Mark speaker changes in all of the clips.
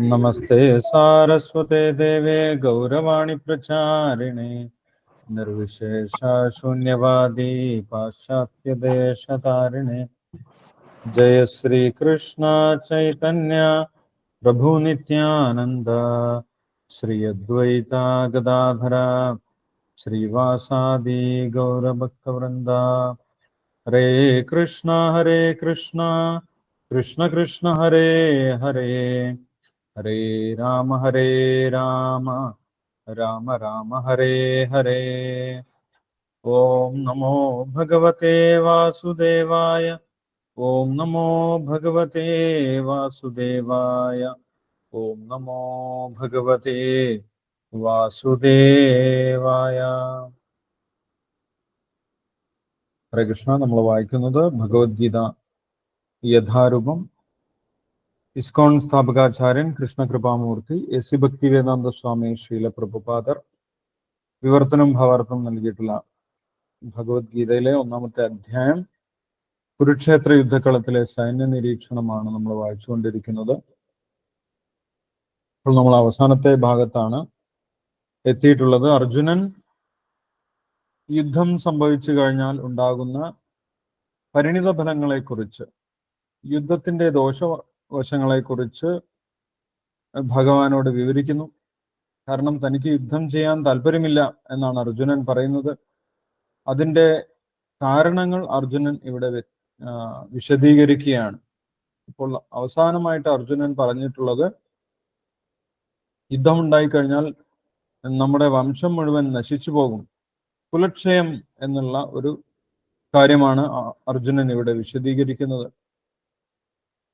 Speaker 1: नमस्ते सारस्वते देवे गौरवाणी प्रचारिणे निर्विशेष शून्यवादी पाश्चात्य देशतारिणे जय श्री कृष्ण चैतन्य प्रभु नित्यानंद श्री अद्वैता गदाधरा श्रीवासादि गौरभक्तवृंदा हरे कृष्ण कृष्ण कृष्ण हरे हरे हरे राम राम राम हरे हरे। ओम नमो भगवते वासुदेवाय। ओम नमो भगवते वासुदेवाय। ओम नमो भगवते വാസുദേവായ. ഹരേ കൃഷ്ണ. നമ്മൾ വായിക്കുന്നത് ഭഗവത്ഗീത യഥാരൂപം. ഇസ്കോൺ സ്ഥാപകാചാര്യൻ കൃഷ്ണകൃപാമൂർത്തി എസ് ഭക്തിവേദാന്ത സ്വാമി ശ്രീല പ്രഭുപാദർ വിവർത്തനം ഭാവാർത്ഥം നൽകിയിട്ടുള്ള ഭഗവത്ഗീതയിലെ 1-ാമത്തെ അധ്യായം കുരുക്ഷേത്ര യുദ്ധക്കളത്തിലെ സൈന്യ നിരീക്ഷണമാണ് നമ്മൾ വായിച്ചുകൊണ്ടിരിക്കുന്നത്. അപ്പോൾ നമ്മൾ അവസാനത്തെ ഭാഗത്താണ് എത്തിയിട്ടുള്ളത്. അർജുനൻ യുദ്ധം സംഭവിച്ചു കഴിഞ്ഞാൽ ഉണ്ടാകുന്ന പരിണിത ഫലങ്ങളെക്കുറിച്ച്, യുദ്ധത്തിന്റെ ദോഷവശങ്ങളെക്കുറിച്ച് ഭഗവാനോട് വിവരിക്കുന്നു. കാരണം തനിക്ക് യുദ്ധം ചെയ്യാൻ താല്പര്യമില്ല എന്നാണ് അർജുനൻ പറയുന്നത്. അതിൻ്റെ കാരണങ്ങൾ അർജുനൻ ഇവിടെ വിശദീകരിക്കുകയാണ്. ഇപ്പോൾ അവസാനമായിട്ട് അർജുനൻ പറഞ്ഞിട്ടുള്ളത്, യുദ്ധം ഉണ്ടായിക്കഴിഞ്ഞാൽ നമ്മുടെ വംശം മുഴുവൻ നശിച്ചു പോകും, കുലക്ഷയം എന്നുള്ള ഒരു കാര്യമാണ് അർജുനൻ ഇവിടെ വിശദീകരിക്കുന്നത്.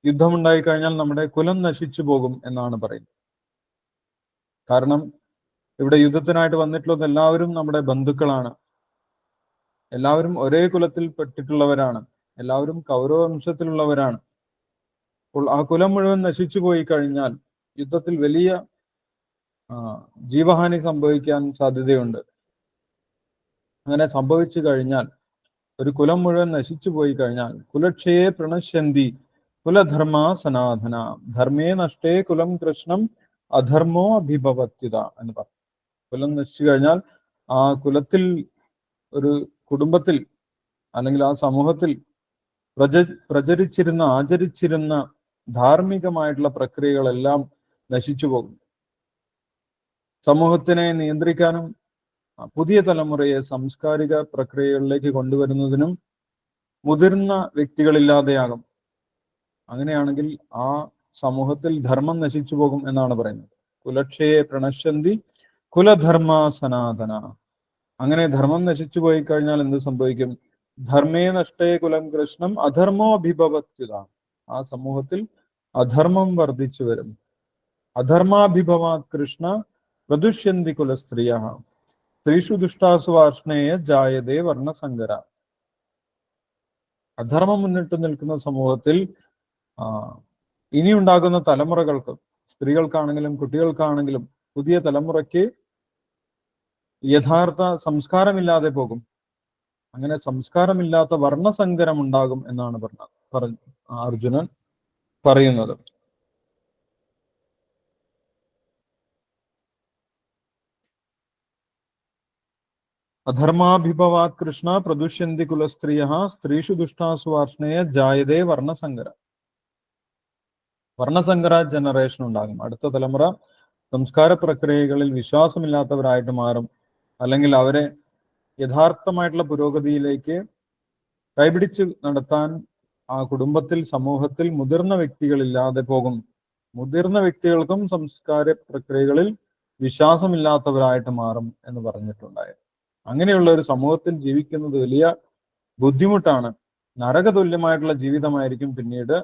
Speaker 1: യുദ്ധമുണ്ടായിക്കഴിഞ്ഞാൽ നമ്മുടെ കുലം നശിച്ചു പോകും എന്നാണ് പറയുന്നത്. കാരണം ഇവിടെ യുദ്ധത്തിനായിട്ട് വന്നിട്ടുള്ളത് എല്ലാവരും നമ്മുടെ ബന്ധുക്കളാണ്, എല്ലാവരും ഒരേ കുലത്തിൽ പെട്ടിട്ടുള്ളവരാണ്, എല്ലാവരും കൗരവ വംശത്തിലുള്ളവരാണ്. അപ്പോൾ ആ കുലം മുഴുവൻ നശിച്ചു പോയി കഴിഞ്ഞാൽ യുദ്ധത്തിൽ വലിയ ജീവഹാനി സംഭവിക്കാൻ സാധ്യതയുണ്ട്. അങ്ങനെ സംഭവിച്ചു കഴിഞ്ഞാൽ, ഒരു കുലം മുഴുവൻ നശിച്ചു പോയി കഴിഞ്ഞാൽ, കുലക്ഷയെ പ്രണശ്യന്തി കുലധർമ്മ സനാതന ധർമ്മേ നഷ്ടേ കുലം കൃഷ്ണം അധർമ്മോ അഭിഭവത്യുത എന്ന് പറഞ്ഞു. കുലം നശിച്ചു കഴിഞ്ഞാൽ ആ കുലത്തിൽ, ഒരു കുടുംബത്തിൽ അല്ലെങ്കിൽ ആ സമൂഹത്തിൽ പ്രചരിച്ചിരുന്ന ആചരിച്ചിരുന്ന ധാർമ്മികമായിട്ടുള്ള പ്രക്രിയകളെല്ലാം നശിച്ചു പോകും. സമൂഹത്തിനെ നിയന്ത്രിക്കാനും പുതിയ തലമുറയെ സാംസ്കാരിക പ്രക്രിയകളിലേക്ക് കൊണ്ടുവരുന്നതിനും മുതിർന്ന വ്യക്തികളില്ലാതെയാകും. അങ്ങനെയാണെങ്കിൽ ആ സമൂഹത്തിൽ ധർമ്മം നശിച്ചു പോകും എന്നാണ് പറയുന്നത്. കുലക്ഷയെ പ്രണശ്യന്തി കുലധർമ്മ സനാതന. അങ്ങനെ ധർമ്മം നശിച്ചു പോയി കഴിഞ്ഞാൽ എന്ത് സംഭവിക്കും? ധർമ്മേ നഷ്ടേ കുലം കൃഷ്ണം അധർമ്മോ അഭിഭവത്യുത. ആ സമൂഹത്തിൽ അധർമ്മം വർദ്ധിച്ചു വരും. അധർമാഭിഭവാത് കൃഷ്ണ പ്രദുഷ്യന്തി കുലസ്ത്രീയ സ്ത്രീഷു ദുഷ്ടാസു വാർഷ്ണേയ ജായതേ വർണ്ണസങ്കര. അധർമ്മം മുന്നിട്ട് നിൽക്കുന്ന സമൂഹത്തിൽ ഇനിയുണ്ടാകുന്ന തലമുറകൾക്ക്, സ്ത്രീകൾക്കാണെങ്കിലും കുട്ടികൾക്കാണെങ്കിലും, പുതിയ തലമുറയ്ക്ക് യഥാർത്ഥ സംസ്കാരമില്ലാതെ പോകും. അങ്ങനെ സംസ്കാരമില്ലാത്ത വർണ്ണസങ്കരം ഉണ്ടാകും എന്നാണ് അർജുനൻ പറയുന്നത്. അധർമാഭിഭവാത് കൃഷ്ണ പ്രദുഷ്യന്തി കുലസ്ത്രീയ സ്ത്രീഷു ദുഷ്ടാസു വാർഷ്ണേയ ജായതേ വർണ്ണസങ്കര. വർണ്ണസങ്കര ജനറേഷൻ ഉണ്ടാകും. അടുത്ത തലമുറ സംസ്കാര പ്രക്രിയകളിൽ വിശ്വാസമില്ലാത്തവരായിട്ട് മാറും. അല്ലെങ്കിൽ അവരെ യഥാർത്ഥമായിട്ടുള്ള പുരോഗതിയിലേക്ക് കൈപിടിച്ച് നടത്താൻ ആ കുടുംബത്തിൽ, സമൂഹത്തിൽ മുതിർന്ന വ്യക്തികളില്ലാതെ പോകും. മുതിർന്ന വ്യക്തികൾക്കും സംസ്കാര പ്രക്രിയകളിൽ വിശ്വാസമില്ലാത്തവരായിട്ട് മാറും എന്ന് പറഞ്ഞിട്ടുണ്ടായിരുന്നു. അങ്ങനെയുള്ള ഒരു സമൂഹത്തിൽ ജീവിക്കുന്നത് വലിയ ബുദ്ധിമുട്ടാണ്. നരകതുല്യമായിട്ടുള്ള ജീവിതമായിരിക്കും പിന്നീട്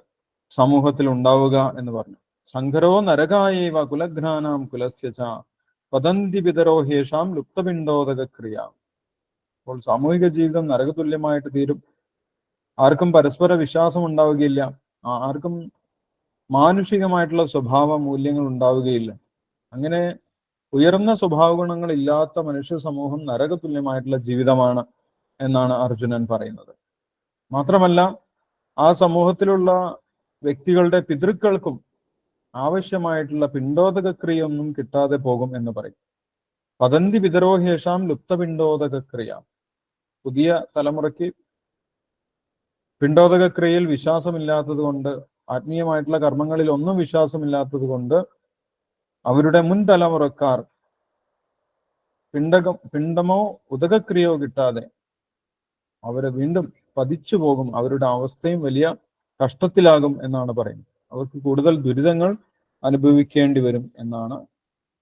Speaker 1: സമൂഹത്തിൽ ഉണ്ടാവുക എന്ന് പറഞ്ഞു. സംഘരോ നരകായേവ കുലഘ്നാനാം കുലസ്യച പതന്തി പിതരോ ഹേഷാം ലുപ്തപിണ്ഡോദക ക്രിയ. അപ്പോൾ സാമൂഹിക ജീവിതം നരകതുല്യമായിട്ട് തീരും. ആർക്കും പരസ്പര വിശ്വാസം ഉണ്ടാവുകയില്ല, ആർക്കും മാനുഷികമായിട്ടുള്ള സ്വഭാവ മൂല്യങ്ങൾ ഉണ്ടാവുകയില്ല. അങ്ങനെ ഉയർന്ന സ്വഭാവ ഗുണങ്ങൾ ഇല്ലാത്ത മനുഷ്യ സമൂഹം നരകതുല്യമായിട്ടുള്ള ജീവിതമാണ് എന്നാണ് അർജുനൻ പറയുന്നത്. മാത്രമല്ല, ആ സമൂഹത്തിലുള്ള വ്യക്തികളുടെ പിതൃക്കൾക്കും ആവശ്യമായിട്ടുള്ള പിണ്ടോദക ക്രിയൊന്നും കിട്ടാതെ പോകും എന്ന് പറയും. പതന്തി പിതരോഹേഷാം ലുപ്തപിണ്ടോദക ക്രിയ. പുതിയ തലമുറയ്ക്ക് പിണ്ടോദക ക്രിയയിൽ വിശ്വാസമില്ലാത്തത് കൊണ്ട്, ആത്മീയമായിട്ടുള്ള കർമ്മങ്ങളിൽ ഒന്നും വിശ്വാസമില്ലാത്തത് കൊണ്ട് അവരുടെ മുൻ തലമുറക്കാർ പിണ്ടമോ ഉദകക്രിയോ കിട്ടാതെ അവരെ വീണ്ടും പതിച്ചു പോകും. അവരുടെ അവസ്ഥയും വലിയ കഷ്ടത്തിലാകും എന്നാണ് പറയുന്നത്. അവർക്ക് കൂടുതൽ ദുരിതങ്ങൾ അനുഭവിക്കേണ്ടി വരും എന്നാണ്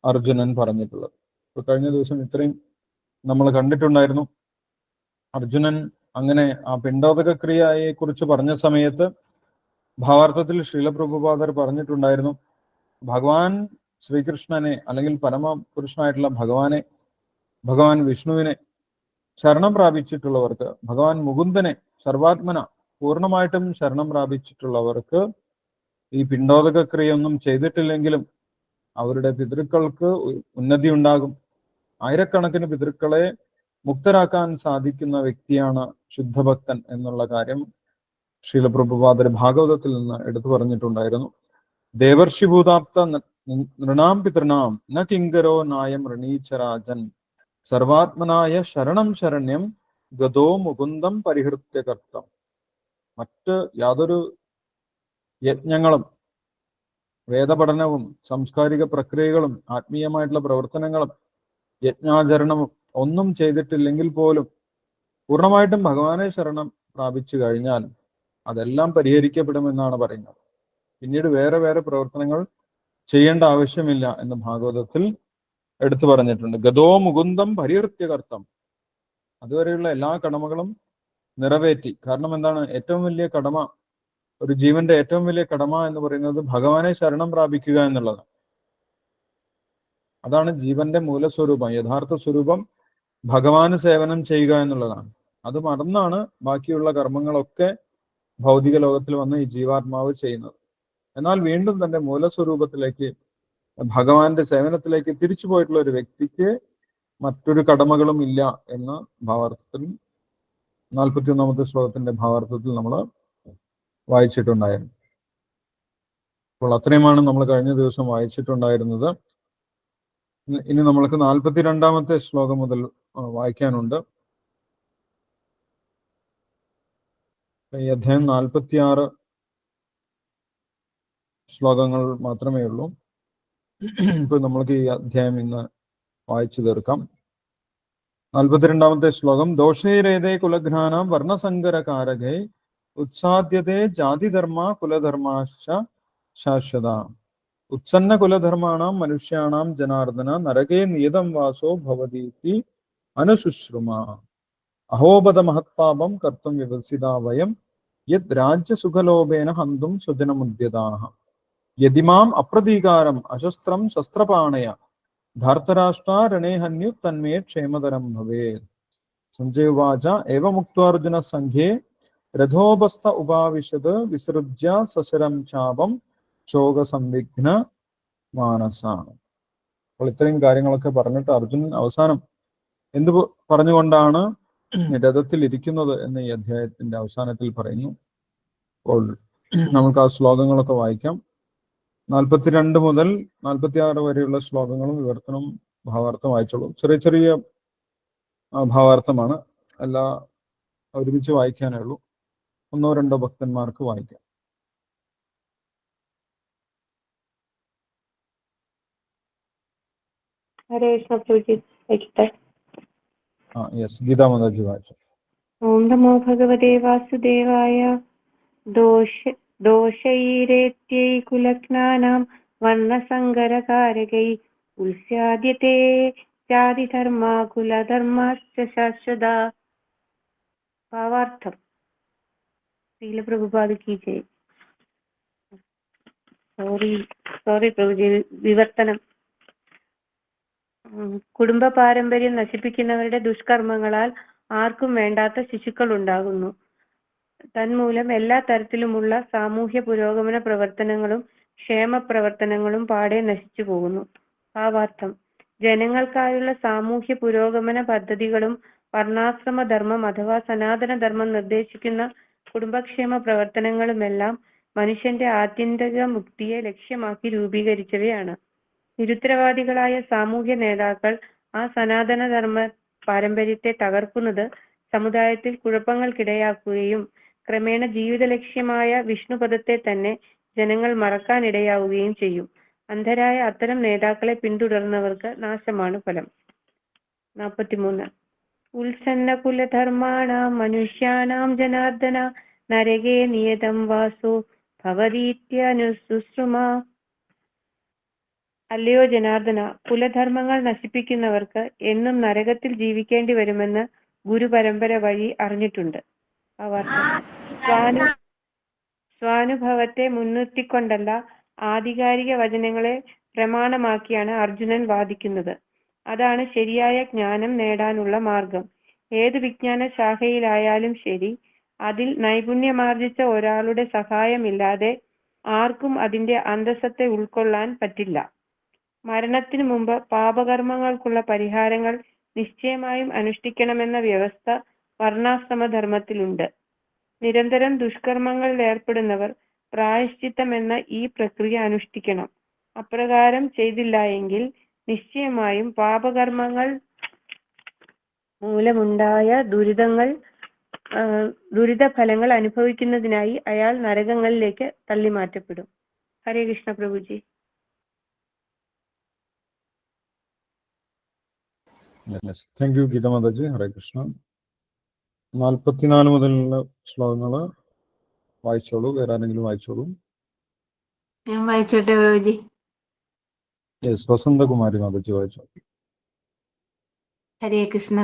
Speaker 1: അർജുനൻ പറഞ്ഞിട്ടുള്ളത്. ഇപ്പൊ കഴിഞ്ഞ ദിവസം ഇത്രയും നമ്മൾ കണ്ടിട്ടുണ്ടായിരുന്നു. അർജുനൻ അങ്ങനെ ആ പിണ്ടോദക ക്രിയയെ കുറിച്ച് പറഞ്ഞ സമയത്ത് ഭാവാർത്ഥത്തിൽ ശ്രീലപ്രഭുപാദർ പറഞ്ഞിട്ടുണ്ടായിരുന്നു, ഭഗവാൻ ശ്രീകൃഷ്ണനെ അല്ലെങ്കിൽ പരമപുരുഷനായിട്ടുള്ള ഭഗവാൻ വിഷ്ണുവിനെ ശരണം പ്രാപിച്ചിട്ടുള്ളവർക്ക്, ഭഗവാൻ മുകുന്ദനെ സർവാത്മന പൂർണ്ണമായിട്ടും ശരണം പ്രാപിച്ചിട്ടുള്ളവർക്ക് ഈ പിണ്ടോദക ക്രിയൊന്നും ചെയ്തിട്ടില്ലെങ്കിലും അവരുടെ പിതൃക്കൾക്ക് ഉന്നതി ഉണ്ടാകും. ആയിരക്കണക്കിന് പിതൃക്കളെ മുക്തരാക്കാൻ സാധിക്കുന്ന വ്യക്തിയാണ് ശുദ്ധഭക്തൻ എന്നുള്ള കാര്യം ശ്രീലപ്രഭുപാദർ ഭാഗവതത്തിൽ നിന്ന് എടുത്തു പറഞ്ഞിട്ടുണ്ടായിരുന്നു. ദേവർഷിഭൂതാപ്ത നൃണാം പിതൃണാം ന കിങ്കരോ നായം ഋണീചരാജൻ സർവാത്മനായ ശരണം ശരണ്യം ഗതോ മുകുന്ദം പരിഹൃത്യകർത്തം. മറ്റ് യാതൊരു യജ്ഞങ്ങളും വേദപഠനവും സംസ്കാരിക പ്രക്രിയകളും ആത്മീയമായിട്ടുള്ള പ്രവർത്തനങ്ങളും യജ്ഞാചരണവും ഒന്നും ചെയ്തിട്ടില്ലെങ്കിൽ പോലും പൂർണ്ണമായിട്ടും ഭഗവാനെ ശരണം പ്രാപിച്ചു കഴിഞ്ഞാൽ അതെല്ലാം പരിഹരിക്കപ്പെടുമെന്നാണ് പറയുന്നത്. പിന്നീട് വേറെ വേറെ പ്രവർത്തനങ്ങൾ ചെയ്യേണ്ട ആവശ്യമില്ല എന്ന് ഭാഗവതത്തിൽ എടുത്തു പറഞ്ഞിട്ടുണ്ട്. ഗതോ മുകുന്ദം പരിഹൃത്യകർത്തം. അതുവരെയുള്ള എല്ലാ കടമകളും നിറവേറ്റി. കാരണം എന്താണ്? ഏറ്റവും വലിയ കടമ, ഒരു ജീവന്റെ ഏറ്റവും വലിയ കടമ എന്ന് പറയുന്നത് ഭഗവാനെ ശരണം പ്രാപിക്കുക എന്നുള്ളതാണ്. അതാണ് ജീവന്റെ മൂലസ്വരൂപം. യഥാർത്ഥ സ്വരൂപം ഭഗവാന് സേവനം ചെയ്യുക എന്നുള്ളതാണ്. അത് മറന്നാണ് ബാക്കിയുള്ള കർമ്മങ്ങളൊക്കെ ഭൗതിക ലോകത്തിൽ വന്ന് ഈ ജീവാത്മാവ് ചെയ്യുന്നത്. എന്നാൽ വീണ്ടും തന്റെ മൂലസ്വരൂപത്തിലേക്ക്, ഭഗവാന്റെ സേവനത്തിലേക്ക് തിരിച്ചു പോയിട്ടുള്ള ഒരു വ്യക്തിക്ക് മറ്റൊരു കടമകളും ഇല്ല എന്ന് ഭാവാർത്ഥത്തിൽ 41-ാമത്തെ ശ്ലോകത്തിന്റെ ഭാവാർത്ഥത്തിൽ നമ്മൾ വായിച്ചിട്ടുണ്ടായിരുന്നു. അപ്പോൾ അത്രയുമാണ് നമ്മൾ കഴിഞ്ഞ ദിവസം വായിച്ചിട്ടുണ്ടായിരുന്നത്. ഇനി നമ്മൾക്ക് 42-ാമത്തെ ശ്ലോകം മുതൽ വായിക്കാനുണ്ട്. ഈ അധ്യായം 46 ശ്ലോകങ്ങൾ മാത്രമേ ഉള്ളൂ. ഇപ്പൊ നമ്മൾക്ക് ഈ അധ്യായം ഇന്ന് വായിച്ചു തീർക്കാം. 42-ാമത്തെ ശ്ലോകം. ദോഷൈരേതേ കുലഘ്നാനാം വർണ്ണസങ്കരകാരകൈ ഉത്സാദ്യതേ ജാതിധർമ്മ കുലധർമാശ്ച ശാശ്വത. ഉത്സന്ന കുലധർമാണാം മനുഷ്യാണാം ജനാർദ്ദന നരകേ നിയതം വാസോ ഭവതീതി അനുശുശ്രുമ. അഹോബദ മഹത്പാപം കർത്തും വിവസിതാ വയം യത് രാജ്യസുഖലോഭേന ഹന്തും സ്വജനമുദ്യതാഃ. യതിമാം അപ്രതീകാരം അശസ്ത്രം ശസ്ത്രപാണയ ധാർത്തരാഷ്ട്രാ രണേഹന്യു തന്മേ ക്ഷേമതരം ഭവേത്. സഞ്ജയുവാച ഏവമുക്ത്വാർജുന സംഘേ രഥോപസ്ഥ ഉപാവിശത് വിസൃജ്യ സശരം ചാപം ശോകസംവിഘ്ന മാനസാണ്. അപ്പോൾ ഇത്രയും കാര്യങ്ങളൊക്കെ പറഞ്ഞിട്ട് അർജുനൻ അവസാനം എന്ത് പറഞ്ഞുകൊണ്ടാണ് രഥത്തിൽ ഇരിക്കുന്നത് എന്ന് ഈ അധ്യായത്തിന്റെ അവസാനത്തിൽ പറയുന്നു. അപ്പോൾ നമുക്ക് ആ ശ്ലോകങ്ങളൊക്കെ വായിക്കാം. 42 മുതൽ 46 വരെയുള്ള ശ്ലോകങ്ങളും വിവർത്തനവും ഭാവാർത്ഥം വായിച്ചോളൂ. ചെറിയ ചെറിയ ഭാവാർത്ഥമാണ്, എല്ലാ ഒരുമിച്ച് വായിക്കാനേ ഉള്ളൂ. 1-2 ഭക്തന്മാർക്ക് വായിക്കാം. ഗീതാ മാതാജി വായിച്ചു.
Speaker 2: ഓം നമോ ഭഗവതേ വാസുദേവായ. ദോഷൈരേത്യൈ കുലജ്ഞാനാം വർണ്ണസങ്കരകാരകൈ ഉത്സ്യാദ്യത്തെ ജാതിധർമാ കുലധർമാശ്ച ശാശ്വത. ഭാവാർത്ഥം. ശ്രീലപ്രഭുപാദ് കീ ജയ്. സോറി പ്രഭുജി. വിവർത്തനം. കുടുംബ പാരമ്പര്യം നശിപ്പിക്കുന്നവരുടെ ദുഷ്കർമ്മങ്ങളാൽ ആർക്കും വേണ്ടാത്ത ശിശുക്കൾ ഉണ്ടാകുന്നു. തന്മൂലം എല്ലാ തരത്തിലുമുള്ള സാമൂഹ്യ പുരോഗമന പ്രവർത്തനങ്ങളും ക്ഷേമ പ്രവർത്തനങ്ങളും പാടെ നശിച്ചു പോകുന്നു. ഭാവാർത്ഥം. ജനങ്ങൾക്കായുള്ള സാമൂഹ്യ പുരോഗമന പദ്ധതികളും വർണ്ണാശ്രമ ധർമ്മം അഥവാ സനാതന ധർമ്മം നിർദ്ദേശിക്കുന്ന കുടുംബക്ഷേമ പ്രവർത്തനങ്ങളുമെല്ലാം മനുഷ്യന്റെ ആത്യന്തിക മുക്തിയെ ലക്ഷ്യമാക്കി രൂപീകരിച്ചവയാണ്. നിരുത്തരവാദികളായ സാമൂഹ്യ നേതാക്കൾ ആ സനാതനധർമ്മ പാരമ്പര്യത്തെ തകർക്കുന്നത് സമുദായത്തിൽ കുഴപ്പങ്ങൾക്കിടയാക്കുകയും ക്രമേണ ജീവിത ലക്ഷ്യമായ വിഷ്ണുപദത്തെ തന്നെ ജനങ്ങൾ മറക്കാനിടയാവുകയും ചെയ്യും. അന്ധരായ അത്തരം നേതാക്കളെ പിന്തുടർന്നവർക്ക് നാശമാണ് ഫലം. 43. ഉത്സന്ന കുലധർമാണാം മനുഷ്യാണാം ജനാർദ്ദന നരകേ നിയതം വാസോ ഭവതീത്യനുസുശ്രുമ. അല്ലയോ ജനാർദ്ദന, കുലധർമ്മങ്ങൾ നശിപ്പിക്കുന്നവർക്ക് എന്നും നരകത്തിൽ ജീവിക്കേണ്ടി വരുമെന്ന് ഗുരുപരമ്പര വഴി അറിഞ്ഞിട്ടുണ്ട്. സ്വാനുഭവത്തെ മുൻനിർത്തിക്കൊണ്ടല്ല, ആധികാരിക വചനങ്ങളെ പ്രമാണമാക്കിയാണ് അർജുനൻ വാദിക്കുന്നത്. അതാണ് ശരിയായ ജ്ഞാനം നേടാനുള്ള മാർഗം. ഏത് വിജ്ഞാന ശാഖയിലായാലും ശരി, അതിൽ നൈപുണ്യമാർജിച്ച ഒരാളുടെ സഹായമില്ലാതെ ആർക്കും അതിന്റെ അന്തസ്സത്തെ ഉൾക്കൊള്ളാൻ പറ്റില്ല. മരണത്തിനു മുമ്പ് പാപകർമ്മങ്ങൾക്കുള്ള പരിഹാരങ്ങൾ നിശ്ചയമായും അനുഷ്ഠിക്കണമെന്ന വ്യവസ്ഥ വർണ്ണാശ്രമധർമ്മത്തിലുണ്ട്. നിരന്തരം ദുഷ്കർമ്മങ്ങളിൽ ഏർപ്പെടുന്നവർ പ്രായശ്ചിത്തം എന്ന ഈ പ്രക്രിയ അനുഷ്ഠിക്കണം. അപ്രകാരം ചെയ്തില്ല എങ്കിൽ നിശ്ചയമായും പാപകർമ്മങ്ങൾ മൂലമുണ്ടായ ദുരിതഫലങ്ങൾ അനുഭവിക്കുന്നതിനായി അയാൾ നരകങ്ങളിലേക്ക് തള്ളിമാറ്റപ്പെടും. ഹരേ കൃഷ്ണ പ്രഭുജി.
Speaker 1: Thank you Geetha Mataji. ഹരേ കൃഷ്ണ. 44 മുതലുള്ള ശ്ലോകങ്ങൾ വായിച്ചോളൂ. വേറെ ആരെങ്കിലും വായിച്ചോളൂ.
Speaker 3: ഞാൻ വായിച്ചോട്ടെ പ്രഭുജി.
Speaker 1: യെസ്, വസന്തകുമാരി മാതാജി വായിച്ചോ.
Speaker 3: ഹരേ കൃഷ്ണ.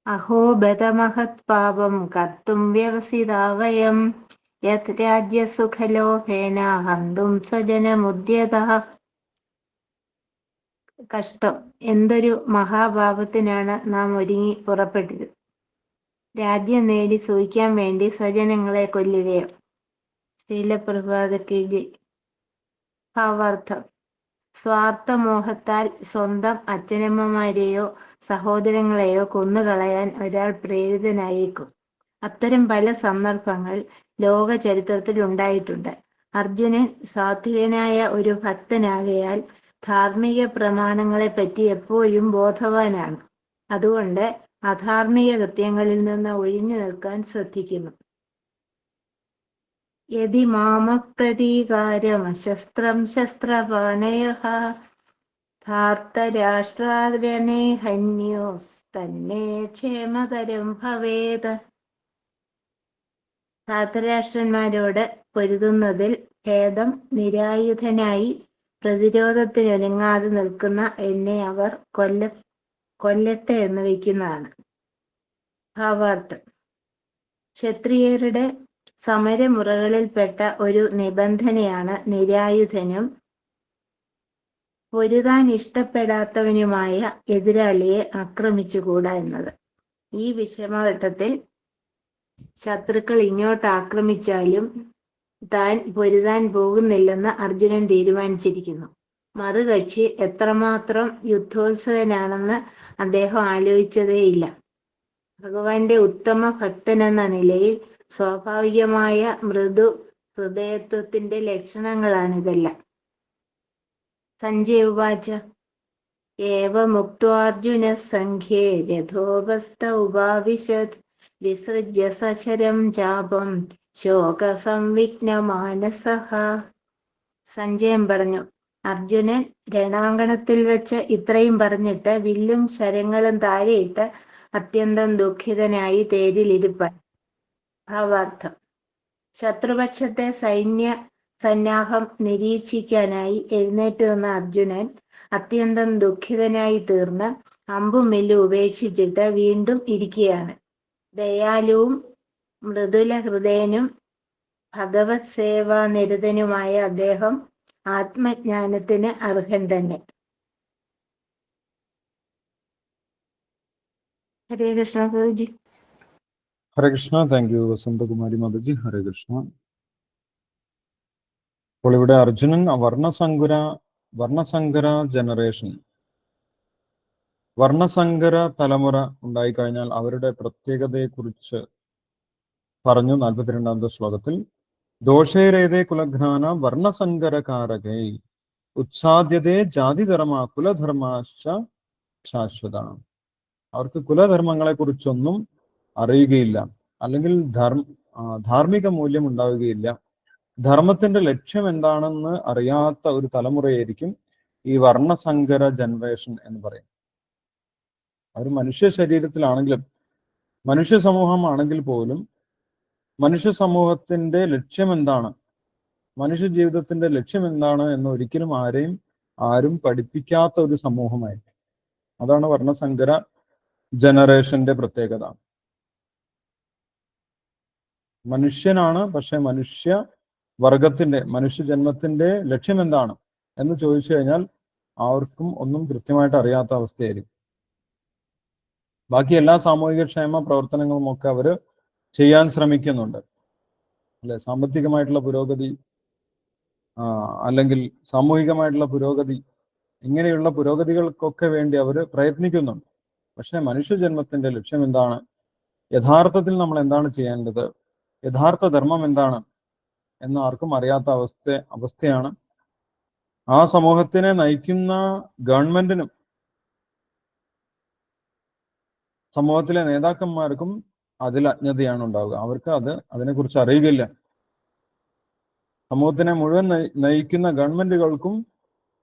Speaker 3: അഹോ ബത മഹത് പാപം കർത്തും വ്യവസിതാ വയം യത് രാജ്യസുഖലോഭേന ഹന്തും സ്വജനമുദ്യതഃ. കഷ്ടം, എന്തൊരു മഹാപാപത്തിനാണ് നാം ഒരുങ്ങി പുറപ്പെട്ടത്. രാജ്യം നേടി സൂഹിക്കാൻ വേണ്ടി സ്വജനങ്ങളെ കൊല്ലുകയോ. ശീലപ്രഭാതക്ക് ഭാവാർത്ഥം: സ്വാർത്ഥമോഹത്താൽ സ്വന്തം അച്ഛനമ്മമാരെയോ സഹോദരങ്ങളെയോ കൊന്നുകളയാൻ ഒരാൾ പ്രേരിതനായേക്കും. അത്തരം പല സന്ദർഭങ്ങൾ ലോക ചരിത്രത്തിൽ ഉണ്ടായിട്ടുണ്ട്. അർജുനൻ സാത്വികനായ ഒരു ഭക്തനാകയാൽ ധാർമ്മിക പ്രമാണങ്ങളെപ്പറ്റി എപ്പോഴും ബോധവാനാണ്. അതുകൊണ്ട് അധാർമിക കൃത്യങ്ങളിൽ നിന്ന് ഒഴിഞ്ഞു നിൽക്കാൻ ശ്രദ്ധിക്കുന്നു. യദി മാമപ്രതീകാരമശസ്ത്രം ശസ്ത്രപാണയഃ ധാർത്തരാഷ്ട്രാദരനേ ഹന്യോസ്തന്നേ ക്ഷേമതരം ഭവേത്. ധാർത്തരാഷ്ട്രന്മാരോട് പൊരുതുന്നതിൽ ഭേദം നിരായുധനായി പ്രതിരോധത്തിനൊരുങ്ങാതെ നിൽക്കുന്ന എന്നെ അവർ കൊല്ലട്ടെ എന്ന് വയ്ക്കുന്നതാണ്. ഭാവാർത്ഥം: ക്ഷത്രിയരുടെ സമരമുറകളിൽപ്പെട്ട ഒരു നിബന്ധനയാണ് നിരായുധനും പൊരുതാൻ ഇഷ്ടപ്പെടാത്തവനുമായ എതിരാളിയെ ആക്രമിച്ചുകൂടാ എന്നത്. ഈ വിഷമഘട്ടത്തിൽ ശത്രുക്കൾ ഇങ്ങോട്ട് ആക്രമിച്ചാലും താൻ പൊരുതാൻ പോകുന്നില്ലെന്ന് അർജുനൻ തീരുമാനിച്ചിരിക്കുന്നു. മറുകക്ഷി എത്രമാത്രം യുദ്ധോത്സുകനാണെന്ന് അദ്ദേഹം ആലോചിച്ചതേയില്ല. ഭഗവാന്റെ ഉത്തമ ഭക്തനെന്ന നിലയിൽ സ്വാഭാവികമായ മൃദു ഹൃദയത്വത്തിന്റെ ലക്ഷണങ്ങളാണിതെല്ലാം. സഞ്ജയ് ഉവാച: ഏവമുക്ത്വാർജുന സംഖ്യേ രഥോപസ്ഥ ഉപാവിശത് വിസൃജ്യ സശരം ചാപം ശോകസംവിഘ്നമാനസഃ. സഞ്ജയൻ പറഞ്ഞു: അർജുനൻ രണാങ്കണത്തിൽ വെച്ച് ഇത്രയും പറഞ്ഞിട്ട് വില്ലും ശരങ്ങളും താഴെയിട്ട് അത്യന്തം ദുഃഖിതനായി തേരിലിരിപ്പാൻ. ഭാവാർത്ഥം: ശത്രുപക്ഷത്തെ സൈന്യ സന്നാഹം നിരീക്ഷിക്കാനായി എഴുന്നേറ്റ് നിന്ന അർജുനൻ അത്യന്തം ദുഃഖിതനായി തീർന്ന് അമ്പും വില്ലും ഉപേക്ഷിച്ചിട്ട് വീണ്ടും ഇരിക്കുകയാണ്. ദയാലുവും മൃദുല ഹൃദയനും ഭഗവത് സേവാനിരതനുമായ അദ്ദേഹം ആത്മജ്ഞാനത്തിന് അർഹൻ തന്നെ. ഹരേ കൃഷ്ണ പ്രഭുജി.
Speaker 1: ഹരേ കൃഷ്ണ. Thank you Vasanthakumari Mataji. ഹരേ കൃഷ്ണ. അപ്പോൾ ഇവിടെ അർജുനൻ വർണ്ണസങ്കര ജനറേഷൻ, വർണ്ണസങ്കര തലമുറ ഉണ്ടായിക്കഴിഞ്ഞാൽ അവരുടെ പ്രത്യേകതയെക്കുറിച്ച് പറഞ്ഞു 42ാമത്തെ ശ്ലോകത്തിൽ. ദോഷേരേതേ കുലഘ്നാന വർണ്ണസങ്കരകാരകൈ ഉത്സാദ്യതേ ജാതിധർമ്മ കുലധർമാശ്ച ശാശ്വത. അവർക്ക് കുലധർമ്മങ്ങളെ കുറിച്ചൊന്നും അറിയുകയില്ല, അല്ലെങ്കിൽ ധാർമ്മിക മൂല്യം ഉണ്ടാവുകയില്ല. ധർമ്മത്തിന്റെ ലക്ഷ്യം എന്താണെന്ന് അറിയാത്ത ഒരു തലമുറയായിരിക്കും ഈ വർണ്ണസങ്കര ജനറേഷൻ എന്ന് പറയും. അവർ മനുഷ്യ ശരീരത്തിലാണെങ്കിലും മനുഷ്യ സമൂഹമാണെങ്കിൽ പോലും മനുഷ്യ സമൂഹത്തിന്റെ ലക്ഷ്യം എന്താണ്, മനുഷ്യ ജീവിതത്തിന്റെ ലക്ഷ്യം എന്താണ് എന്ന് ഒരിക്കലും ആരും പഠിപ്പിക്കാത്ത ഒരു സമൂഹമായിരിക്കും. അതാണ് വർണ്ണസങ്കര ജനറേഷന്റെ പ്രത്യേകത. മനുഷ്യനാണ്, പക്ഷെ മനുഷ്യജന്മത്തിന്റെ ലക്ഷ്യം എന്താണ് എന്ന് ചോദിച്ചു കഴിഞ്ഞാൽ അവർക്കും ഒന്നും കൃത്യമായിട്ട് അറിയാത്ത അവസ്ഥയായിരിക്കും. ബാക്കി എല്ലാ സാമൂഹിക ക്ഷേമ പ്രവർത്തനങ്ങളും ഒക്കെ അവർ ചെയ്യാൻ ശ്രമിക്കുന്നുണ്ട്, അല്ലെ? സാമ്പത്തികമായിട്ടുള്ള പുരോഗതി, അല്ലെങ്കിൽ സാമൂഹികമായിട്ടുള്ള പുരോഗതി, ഇങ്ങനെയുള്ള പുരോഗതികൾക്കൊക്കെ വേണ്ടി അവർ പ്രയത്നിക്കുന്നുണ്ട്. പക്ഷെ മനുഷ്യജന്മത്തിന്റെ ലക്ഷ്യം എന്താണ്, യഥാർത്ഥത്തിൽ നമ്മൾ എന്താണ് ചെയ്യേണ്ടത്, യഥാർത്ഥ ധർമ്മം എന്താണ് എന്ന് ആർക്കും അറിയാത്ത അവസ്ഥയാണ്. ആ സമൂഹത്തിനെ നയിക്കുന്ന ഗവൺമെന്റിനും സമൂഹത്തിലെ നേതാക്കന്മാർക്കും അതിൽ അജ്ഞതയാണ് ഉണ്ടാവുക. അവർക്ക് അതിനെക്കുറിച്ച് അറിയുകയില്ല. സമൂഹത്തിനെ മുഴുവൻ നയിക്കുന്ന ഗവൺമെന്റുകൾക്കും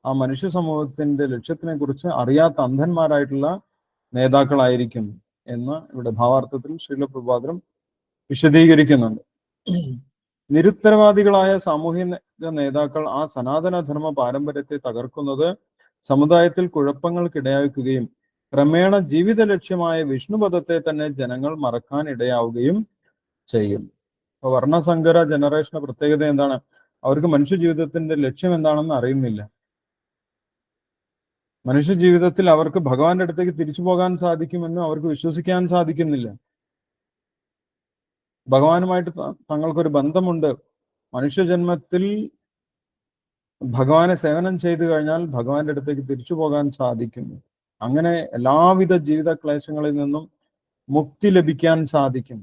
Speaker 1: ആ മനുഷ്യ സമൂഹത്തിന്റെ ലക്ഷ്യത്തിനെ കുറിച്ച് അറിയാത്ത അന്ധന്മാരായിട്ടുള്ള നേതാക്കളായിരിക്കും എന്ന് ഇവിടെ ഭാവാർത്ഥത്തിൽ ശ്രീല പ്രഭാകരൻ വിശദീകരിക്കുന്നുണ്ട്. നിരുത്തരവാദികളായ സാമൂഹിക നേതാക്കൾ ആ സനാതനധർമ്മ പാരമ്പര്യത്തെ തകർക്കുന്നത് സമുദായത്തിൽ കുഴപ്പങ്ങൾക്കിടയാക്കുകയും ക്രമേണ ജീവിത ലക്ഷ്യമായ വിഷ്ണുപദത്തെ തന്നെ ജനങ്ങൾ മറക്കാൻ ഇടയാവുകയും ചെയ്യും. അപ്പൊ വർണ്ണസങ്കര ജനറേഷന്റെ പ്രത്യേകത എന്താണ്? അവർക്ക് മനുഷ്യ ജീവിതത്തിന്റെ ലക്ഷ്യം എന്താണെന്ന് അറിയുന്നില്ല. മനുഷ്യ ജീവിതത്തിൽ അവർക്ക് ഭഗവാന്റെ അടുത്തേക്ക് തിരിച്ചു പോകാൻ സാധിക്കുമെന്ന് അവർക്ക് വിശ്വസിക്കാൻ സാധിക്കുന്നില്ല. ഭഗവാനുമായിട്ട് തങ്ങൾക്കൊരു ബന്ധമുണ്ട്. മനുഷ്യജന്മത്തിൽ ഭഗവാനെ സേവനം ചെയ്തു കഴിഞ്ഞാൽ ഭഗവാന്റെ അടുത്തേക്ക് തിരിച്ചു പോകാൻ സാധിക്കും. അങ്ങനെ എല്ലാവിധ ജീവിത ക്ലേശങ്ങളിൽ നിന്നും മുക്തി ലഭിക്കാൻ സാധിക്കും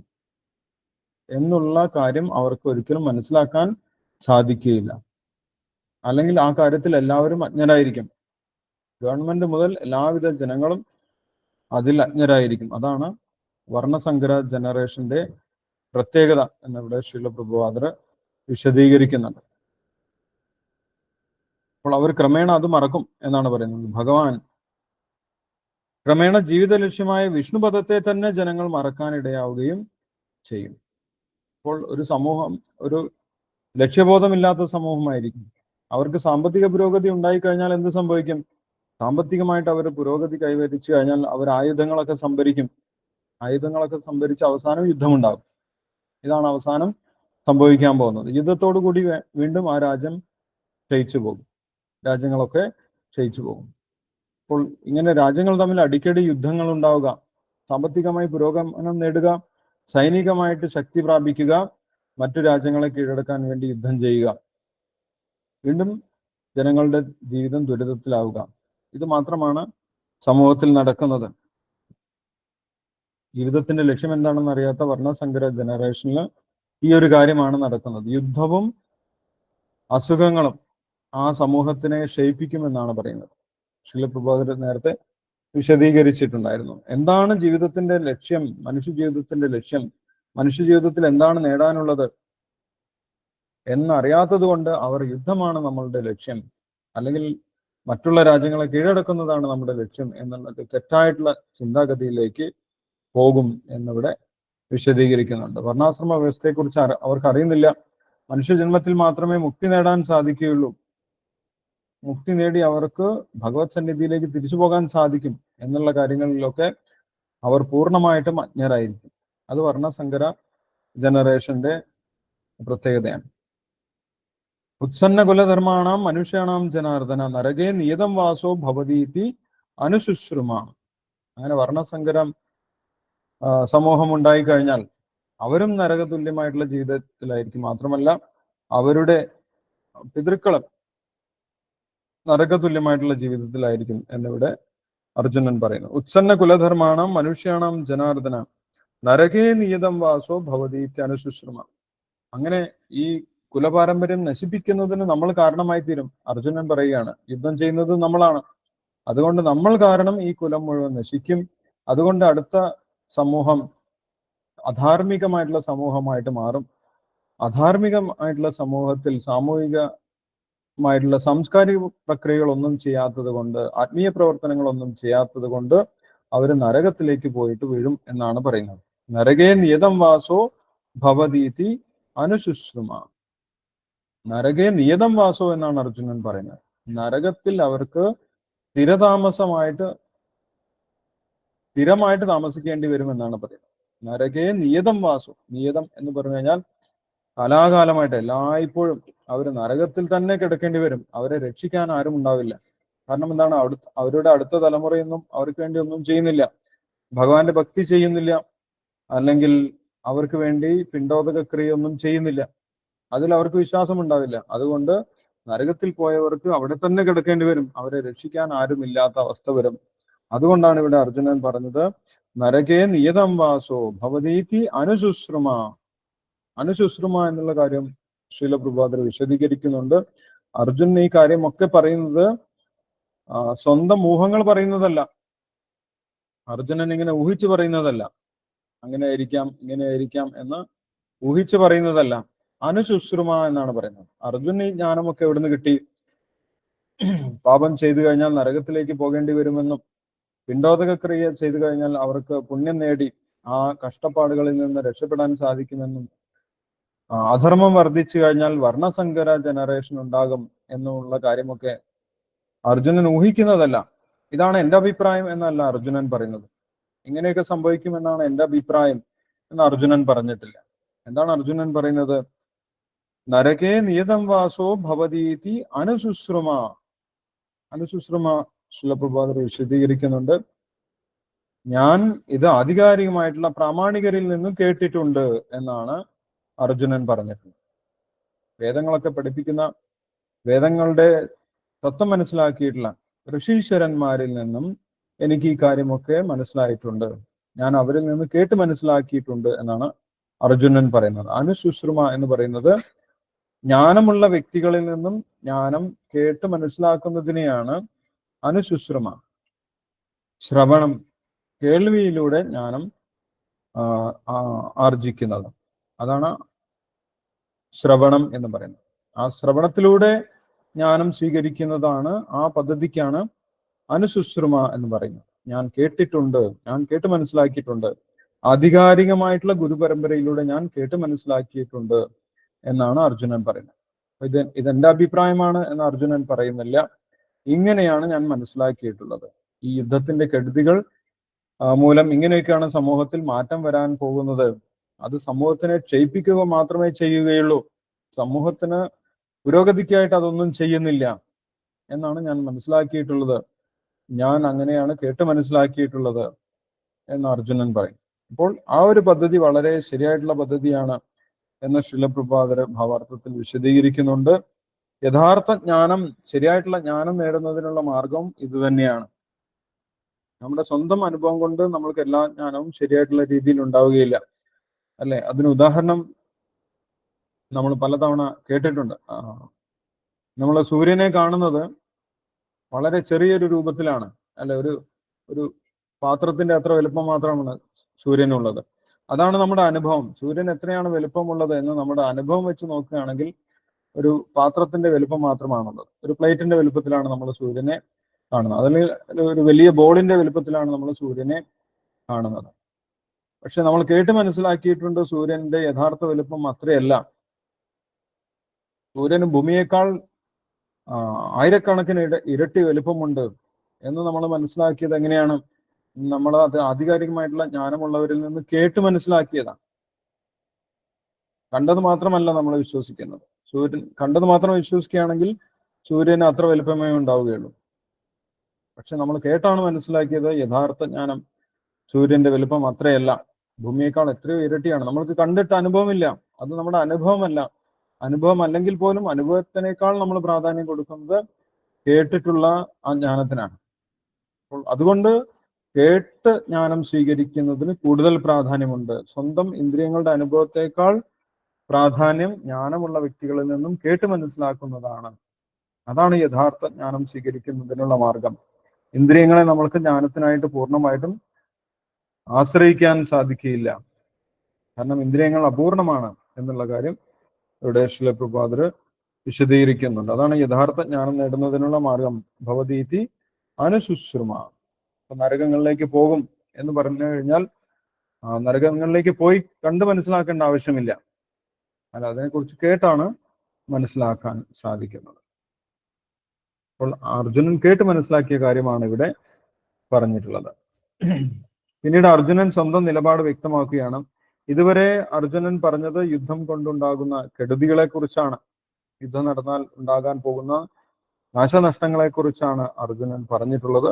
Speaker 1: എന്നുള്ള കാര്യം അവർക്ക് ഒരിക്കലും മനസ്സിലാക്കാൻ സാധിക്കുകയില്ല. അല്ലെങ്കിൽ ആ കാര്യത്തിൽ എല്ലാവരും അജ്ഞരായിരിക്കും. ഗവൺമെന്റ് മുതൽ എല്ലാവിധ ജനങ്ങളും അതിൽ അജ്ഞരായിരിക്കും. അതാണ് വർണ്ണസങ്കര ജനറേഷന്റെ പ്രത്യേകത എന്നിവിടെ ശ്രീല പ്രഭുപാദർ വിശദീകരിക്കുന്നുണ്ട്. അപ്പോൾ അവർ ക്രമേണ അത് മറക്കും എന്നാണ് പറയുന്നത്. ഭഗവാൻ ക്രമേണ ജീവിത ലക്ഷ്യമായ വിഷ്ണുപദത്തെ തന്നെ ജനങ്ങൾ മറക്കാനിടയാവുകയും ചെയ്യും. അപ്പോൾ ഒരു സമൂഹം ഒരു ലക്ഷ്യബോധമില്ലാത്ത സമൂഹമായിരിക്കും. അവർക്ക് സാമ്പത്തിക പുരോഗതി ഉണ്ടായിക്കഴിഞ്ഞാൽ എന്ത് സംഭവിക്കും? സാമ്പത്തികമായിട്ട് അവർ പുരോഗതി കൈവരിച്ചു കഴിഞ്ഞാൽ അവർ ആയുധങ്ങളൊക്കെ സംഭരിക്കും. ആയുധങ്ങളൊക്കെ സംഭരിച്ച് അവസാനം യുദ്ധമുണ്ടാകും. ഇതാണ് അവസാനം സംഭവിക്കാൻ പോകുന്നത്. യുദ്ധത്തോടു കൂടി വീണ്ടും ആ രാജ്യം ക്ഷയിച്ചു പോകും. രാജ്യങ്ങളൊക്കെ ക്ഷയിച്ചു പോകും. അപ്പോൾ ഇങ്ങനെ രാജ്യങ്ങൾ തമ്മിൽ അടിക്കടി യുദ്ധങ്ങൾ ഉണ്ടാവുക, സാമ്പത്തികമായി പുരോഗമനം നേടുക, സൈനികമായിട്ട് ശക്തി പ്രാപിക്കുക, മറ്റു രാജ്യങ്ങളെ കീഴടക്കാൻ വേണ്ടി യുദ്ധം ചെയ്യുക, വീണ്ടും ജനങ്ങളുടെ ജീവിതം ദുരിതത്തിലാവുക, ഇത് മാത്രമാണ് സമൂഹത്തിൽ നടക്കുന്നത്. ജീവിതത്തിന്റെ ലക്ഷ്യം എന്താണെന്ന് അറിയാത്ത വർണ്ണസങ്കര ജനറേഷനിൽ ഈ ഒരു കാര്യമാണ് നടക്കുന്നത്. യുദ്ധവും അസുഖങ്ങളും ആ സമൂഹത്തിനെ ക്ഷയിപ്പിക്കുമെന്നാണ് പറയുന്നത്. ശ്രീല പ്രഭാകരൻ നേരത്തെ വിശദീകരിച്ചിട്ടുണ്ടായിരുന്നു. എന്താണ് ജീവിതത്തിന്റെ ലക്ഷ്യം, മനുഷ്യ ജീവിതത്തിന്റെ ലക്ഷ്യം, മനുഷ്യ ജീവിതത്തിൽ എന്താണ് നേടാനുള്ളത് എന്നറിയാത്തത് കൊണ്ട് അവർ യുദ്ധമാണ് നമ്മളുടെ ലക്ഷ്യം, അല്ലെങ്കിൽ മറ്റുള്ള രാജ്യങ്ങളെ കീഴടക്കുന്നതാണ് നമ്മുടെ ലക്ഷ്യം എന്നുള്ള തെറ്റായിട്ടുള്ള ചിന്താഗതിയിലേക്ക് പോകും എന്നിവിടെ വിശദീകരിക്കുന്നുണ്ട്. വർണ്ണാശ്രമ വ്യവസ്ഥയെക്കുറിച്ച് അവർക്ക് അറിയുന്നില്ല. മനുഷ്യജന്മത്തിൽ മാത്രമേ മുക്തി നേടാൻ സാധിക്കുകയുള്ളൂ. മുക്തി നേടി അവർക്ക് ഭഗവത് സന്നിധിയിലേക്ക് തിരിച്ചു പോകാൻ സാധിക്കും എന്നുള്ള കാര്യങ്ങളിലൊക്കെ അവർ പൂർണ്ണമായിട്ടും അജ്ഞരായിരിക്കും. അത് വർണ്ണസങ്കര ജനറേഷന്റെ പ്രത്യേകതയാണ്. ഉത്സന്ന കുലധർമാണാം മനുഷ്യാണാം ജനാർദ്ദന നരകേ നിയതം വാസോ ഭവതീതി അനുശുശ്രുമാണ്. അങ്ങനെ വർണ്ണസങ്കരം സമൂഹം ഉണ്ടായിക്കഴിഞ്ഞാൽ അവരും നരകതുല്യമായിട്ടുള്ള ജീവിതത്തിലായിരിക്കും. മാത്രമല്ല അവരുടെ പിതൃക്കളും നരകതുല്യമായിട്ടുള്ള ജീവിതത്തിലായിരിക്കും എന്നിവിടെ അർജുനൻ പറയുന്നു. ഉത്സന്ന കുലധർമാണാം മനുഷ്യാണാം ജനാർദ്ദന നരകേ നിയതം വാസോ ഭവതീത്യനുശുശ്രുമ. അങ്ങനെ ഈ കുലപാരമ്പര്യം നശിപ്പിക്കുന്നതിന് നമ്മൾ കാരണമായി തീരും. അർജുനൻ പറയുകയാണ്, യുദ്ധം ചെയ്യുന്നത് നമ്മളാണ്, അതുകൊണ്ട് നമ്മൾ കാരണം ഈ കുലം മുഴുവൻ നശിക്കും. അതുകൊണ്ട് അടുത്ത സമൂഹം അധാർമികമായിട്ടുള്ള സമൂഹമായിട്ട് മാറും. അധാർമികമായിട്ടുള്ള സമൂഹത്തിൽ സാമൂഹികമായിട്ടുള്ള സാംസ്കാരിക പ്രക്രിയകളൊന്നും ചെയ്യാത്തത് കൊണ്ട്, ആത്മീയ പ്രവർത്തനങ്ങളൊന്നും ചെയ്യാത്തത് കൊണ്ട് അവർ നരകത്തിലേക്ക് പോയിട്ട് വീഴും എന്നാണ് പറയുന്നത്. നരകേ നിയതം വാസോ ഭവതീതി അനുശുശ്രുമ. നരകേ നിയതം വാസോ എന്നാണ് അർജുനൻ പറയുന്നത്. നരകത്തിൽ അവർക്ക് സ്ഥിരമായിട്ട് താമസിക്കേണ്ടി വരും എന്നാണ് പറയുന്നത്. നരകേ നിയതം വാസോ. നിയതം എന്ന് പറഞ്ഞു കഴിഞ്ഞാൽ കലാകാലമായിട്ട് എല്ലായ്പ്പോഴും അവർ നരകത്തിൽ തന്നെ കിടക്കേണ്ടി വരും. അവരെ രക്ഷിക്കാൻ ആരും ഉണ്ടാവില്ല. കാരണം എന്താണ്? അവരുടെ അടുത്ത തലമുറയൊന്നും അവർക്ക് വേണ്ടി ഒന്നും ചെയ്യുന്നില്ല, ഭഗവാന്റെ ഭക്തി ചെയ്യുന്നില്ല, അല്ലെങ്കിൽ അവർക്ക് വേണ്ടി പിണ്ടോദക ക്രിയൊന്നും ചെയ്യുന്നില്ല. അതിൽ അവർക്ക് വിശ്വാസം ഉണ്ടാവില്ല. അതുകൊണ്ട് നരകത്തിൽ പോയവർക്ക് അവിടെ തന്നെ കിടക്കേണ്ടി വരും. അവരെ രക്ഷിക്കാൻ ആരുമില്ലാത്ത അവസ്ഥ വരും. അതുകൊണ്ടാണ് ഇവിടെ അർജുനൻ പറഞ്ഞത് നരകേ നിയതം വാസോ ഭവതീതി അനുശുശ്രുമ. അനുശുശ്രുമ എന്നുള്ള കാര്യം ശ്രീല പ്രഭുപാദർ വിശദീകരിക്കുന്നുണ്ട്. അർജുനൻ ഈ കാര്യമൊക്കെ പറയുന്നത് സ്വന്തം ഊഹങ്ങൾ പറയുന്നതല്ല. അർജുനൻ ഇങ്ങനെ ഊഹിച്ചു പറയുന്നതല്ല. അങ്ങനെ ആയിരിക്കാം, ഇങ്ങനെ ആയിരിക്കാം എന്ന് ഊഹിച്ചു പറയുന്നതല്ല. അനുശുശ്രുമ എന്നാണ് പറയുന്നത്. അർജുനൻ ഈ ജ്ഞാനമൊക്കെ എവിടുന്ന് കിട്ടി? പാപം ചെയ്തു കഴിഞ്ഞാൽ നരകത്തിലേക്ക് പോകേണ്ടി വരുമെന്നും, പിണ്ടോദക ക്രിയ ചെയ്തു കഴിഞ്ഞാൽ അവർക്ക് പുണ്യം നേടി ആ കഷ്ടപ്പാടുകളിൽ നിന്ന് രക്ഷപ്പെടാൻ സാധിക്കുമെന്നും, അധർമ്മം വർദ്ധിച്ചു കഴിഞ്ഞാൽ വർണ്ണസങ്കര ജനറേഷൻ ഉണ്ടാകും എന്നുള്ള കാര്യമൊക്കെ അർജുനൻ ഊഹിക്കുന്നതല്ല. ഇതാണ് എൻ്റെ അഭിപ്രായം എന്നല്ല അർജുനൻ പറയുന്നത്. ഇങ്ങനെയൊക്കെ സംഭവിക്കുമെന്നാണ് എൻ്റെ അഭിപ്രായം എന്ന് അർജുനൻ പറഞ്ഞിട്ടില്ല. എന്താണ് അർജുനൻ പറയുന്നത്? നരകേ നിയതം വാസോ ഭവതീതി അനുശുശ്രുമ. അനുശുശ്രുമ ശിലപ്രഭാതർ വിശദീകരിക്കുന്നുണ്ട്. ഞാൻ ഇത് ആധികാരികമായിട്ടുള്ള പ്രാമാണികരിൽ നിന്നും കേട്ടിട്ടുണ്ട് എന്നാണ് അർജുനൻ പറഞ്ഞിട്ടുള്ളത്. വേദങ്ങളൊക്കെ പഠിപ്പിക്കുന്ന, വേദങ്ങളുടെ തത്വം മനസ്സിലാക്കിയിട്ടുള്ള ഋഷീശ്വരന്മാരിൽ നിന്നും എനിക്ക് ഈ കാര്യമൊക്കെ മനസ്സിലായിട്ടുണ്ട്, ഞാൻ അവരിൽ നിന്ന് കേട്ട് മനസ്സിലാക്കിയിട്ടുണ്ട് എന്നാണ് അർജുനൻ പറയുന്നത്. അനുശുശ്രുമ എന്ന് പറയുന്നത് ജ്ഞാനമുള്ള വ്യക്തികളിൽ നിന്നും ജ്ഞാനം കേട്ട് മനസ്സിലാക്കുന്നതിനെയാണ് അനുശുശ്രുമ. ശ്രവണം, കേൾവിയിലൂടെ ജ്ഞാനം ആർജിക്കുന്നത്, അതാണ് ശ്രവണം എന്ന് പറയുന്നത്. ആ ശ്രവണത്തിലൂടെ ജ്ഞാനം സ്വീകരിക്കുന്നതാണ്, ആ പദ്ധതിക്കാണ് അനുശുശ്രുമ എന്ന് പറയുന്നത്. ഞാൻ കേട്ടിട്ടുണ്ട്, ഞാൻ കേട്ട് മനസ്സിലാക്കിയിട്ടുണ്ട്, ആധികാരികമായിട്ടുള്ള ഗുരുപരമ്പരയിലൂടെ ഞാൻ കേട്ട് മനസ്സിലാക്കിയിട്ടുണ്ട് എന്നാണ് അർജുനൻ പറയുന്നത്. ഇതെന്റെ അഭിപ്രായമാണ് എന്ന് അർജുനൻ പറയുന്നില്ല. ഇങ്ങനെയാണ് ഞാൻ മനസ്സിലാക്കിയിട്ടുള്ളത്. ഈ യുദ്ധത്തിന്റെ കെടുതികൾ മൂലം ഇങ്ങനെയൊക്കെയാണ് സമൂഹത്തിൽ മാറ്റം വരാൻ പോകുന്നത്. അത് സമൂഹത്തിനെ ക്ഷയിപ്പിക്കുക മാത്രമേ ചെയ്യുകയുള്ളൂ, സമൂഹത്തിന് പുരോഗതിക്കായിട്ട് അതൊന്നും ചെയ്യുന്നില്ല എന്നാണ് ഞാൻ മനസ്സിലാക്കിയിട്ടുള്ളത്. ഞാൻ അങ്ങനെയാണ് കേട്ട് മനസ്സിലാക്കിയിട്ടുള്ളത് എന്ന് അർജുനൻ പറയും. അപ്പോൾ ആ ഒരു പദ്ധതി വളരെ ശരിയായിട്ടുള്ള പദ്ധതിയാണ് എന്ന് ശിലപ്രഭാതർ ഭാവാർത്ഥത്തിൽ വിശദീകരിക്കുന്നുണ്ട്. യഥാർത്ഥ ജ്ഞാനം, ശരിയായിട്ടുള്ള ജ്ഞാനം നേടുന്നതിനുള്ള മാർഗം ഇത് തന്നെയാണ്. നമ്മുടെ സ്വന്തം അനുഭവം കൊണ്ട് നമ്മൾക്ക് എല്ലാ ജ്ഞാനവും ശരിയായിട്ടുള്ള രീതിയിൽ ഉണ്ടാവുകയില്ല, അല്ലെ? അതിന് ഉദാഹരണം നമ്മൾ പലതവണ കേട്ടിട്ടുണ്ട്. നമ്മൾ സൂര്യനെ കാണുന്നത് വളരെ ചെറിയൊരു രൂപത്തിലാണ്, അല്ലെ? ഒരു പാത്രത്തിന്റെ അത്ര വലുപ്പം മാത്രമാണ് സൂര്യനുള്ളത്. അതാണ് നമ്മുടെ അനുഭവം. സൂര്യൻ എത്രയാണ് വലുപ്പമുള്ളത് എന്ന് നമ്മുടെ അനുഭവം വെച്ച് നോക്കുകയാണെങ്കിൽ ഒരു പാത്രത്തിന്റെ വലുപ്പം മാത്രമാണുള്ളത്. ഒരു പ്ലേറ്റിന്റെ വലുപ്പത്തിലാണ് നമ്മൾ സൂര്യനെ കാണുന്നത്, അതിൽ ഒരു വലിയ ബോളിന്റെ വലുപ്പത്തിലാണ് നമ്മൾ സൂര്യനെ കാണുന്നത്. പക്ഷെ നമ്മൾ കേട്ട് മനസ്സിലാക്കിയിട്ടുണ്ട് സൂര്യന്റെ യഥാർത്ഥ വലുപ്പം അത്രയല്ല. സൂര്യന് ഭൂമിയേക്കാൾ ആയിരക്കണക്കിന് ഇരട്ടി വലുപ്പമുണ്ട് എന്ന് നമ്മൾ മനസ്സിലാക്കിയത് എങ്ങനെയാണ്? നമ്മൾ അത് ആധികാരികമായിട്ടുള്ള ജ്ഞാനമുള്ളവരിൽ നിന്ന് കേട്ട് മനസ്സിലാക്കിയതാണ്. കണ്ടത് മാത്രമല്ല നമ്മൾ വിശ്വസിക്കുന്നത്. സൂര്യൻ കണ്ടത് മാത്രം വിശ്വസിക്കുകയാണെങ്കിൽ സൂര്യന് അത്ര വലുപ്പമേ ഉണ്ടാവുകയുള്ളൂ. പക്ഷെ നമ്മൾ കേട്ടാണ് മനസ്സിലാക്കിയത് യഥാർത്ഥ ജ്ഞാനം സൂര്യന്റെ വലുപ്പം അത്രയല്ല, ഭൂമിയേക്കാൾ എത്രയോ ഇരട്ടിയാണ്. നമ്മൾക്ക് കണ്ടിട്ട് അനുഭവമില്ല, അത് നമ്മുടെ അനുഭവമല്ല. അനുഭവം അല്ലെങ്കിൽ പോലും അനുഭവത്തിനേക്കാൾ നമ്മൾ പ്രാധാന്യം കൊടുക്കുന്നത് കേട്ടിട്ടുള്ള ആ ജ്ഞാനത്തിനാണ്. അപ്പോൾ അതുകൊണ്ട് കേട്ട് ജ്ഞാനം സ്വീകരിക്കുന്നതിന് കൂടുതൽ പ്രാധാന്യമുണ്ട്. സ്വന്തം ഇന്ദ്രിയങ്ങളുടെ അനുഭവത്തെക്കാൾ പ്രാധാന്യം ജ്ഞാനമുള്ള വ്യക്തികളിൽ നിന്നും കേട്ട് മനസ്സിലാക്കുന്നതാണ്. അതാണ് യഥാർത്ഥ ജ്ഞാനം സ്വീകരിക്കുന്നതിനുള്ള മാർഗം. ഇന്ദ്രിയങ്ങളെ നമ്മൾക്ക് ജ്ഞാനത്തിനായിട്ട് പൂർണ്ണമായിട്ടും ആശ്രയിക്കാൻ സാധിക്കുകയില്ല. കാരണം ഇന്ദ്രിയങ്ങൾ അപൂർണമാണ് എന്നുള്ള കാര്യം ഇവിടെ ശ്രീല പ്രഭുപാദർ വിശദീകരിക്കുന്നുണ്ട്. അതാണ് യഥാർത്ഥ ജ്ഞാനം നേടുന്നതിനുള്ള മാർഗം. ഭവതീതി അനുശുശ്രുമ. നരകങ്ങളിലേക്ക് പോകും എന്ന് പറഞ്ഞു കഴിഞ്ഞാൽ നരകങ്ങളിലേക്ക് പോയി കണ്ടു മനസ്സിലാക്കേണ്ട ആവശ്യമില്ല. അല്ല, അതിനെക്കുറിച്ച് കേട്ടാണ് മനസ്സിലാക്കാൻ സാധിക്കുന്നത്. അപ്പോൾ അർജുനൻ കേട്ട് മനസ്സിലാക്കിയ കാര്യമാണ് ഇവിടെ പറഞ്ഞിട്ടുള്ളത്. പിന്നീട് അർജുനൻ സ്വന്തം നിലപാട് വ്യക്തമാക്കുകയാണ്. ഇതുവരെ അർജുനൻ പറഞ്ഞത് യുദ്ധം കൊണ്ടുണ്ടാകുന്ന കെടുതികളെ കുറിച്ചാണ്, യുദ്ധം നടന്നാൽ ഉണ്ടാകാൻ പോകുന്ന നാശനഷ്ടങ്ങളെ കുറിച്ചാണ് അർജുനൻ പറഞ്ഞിട്ടുള്ളത്.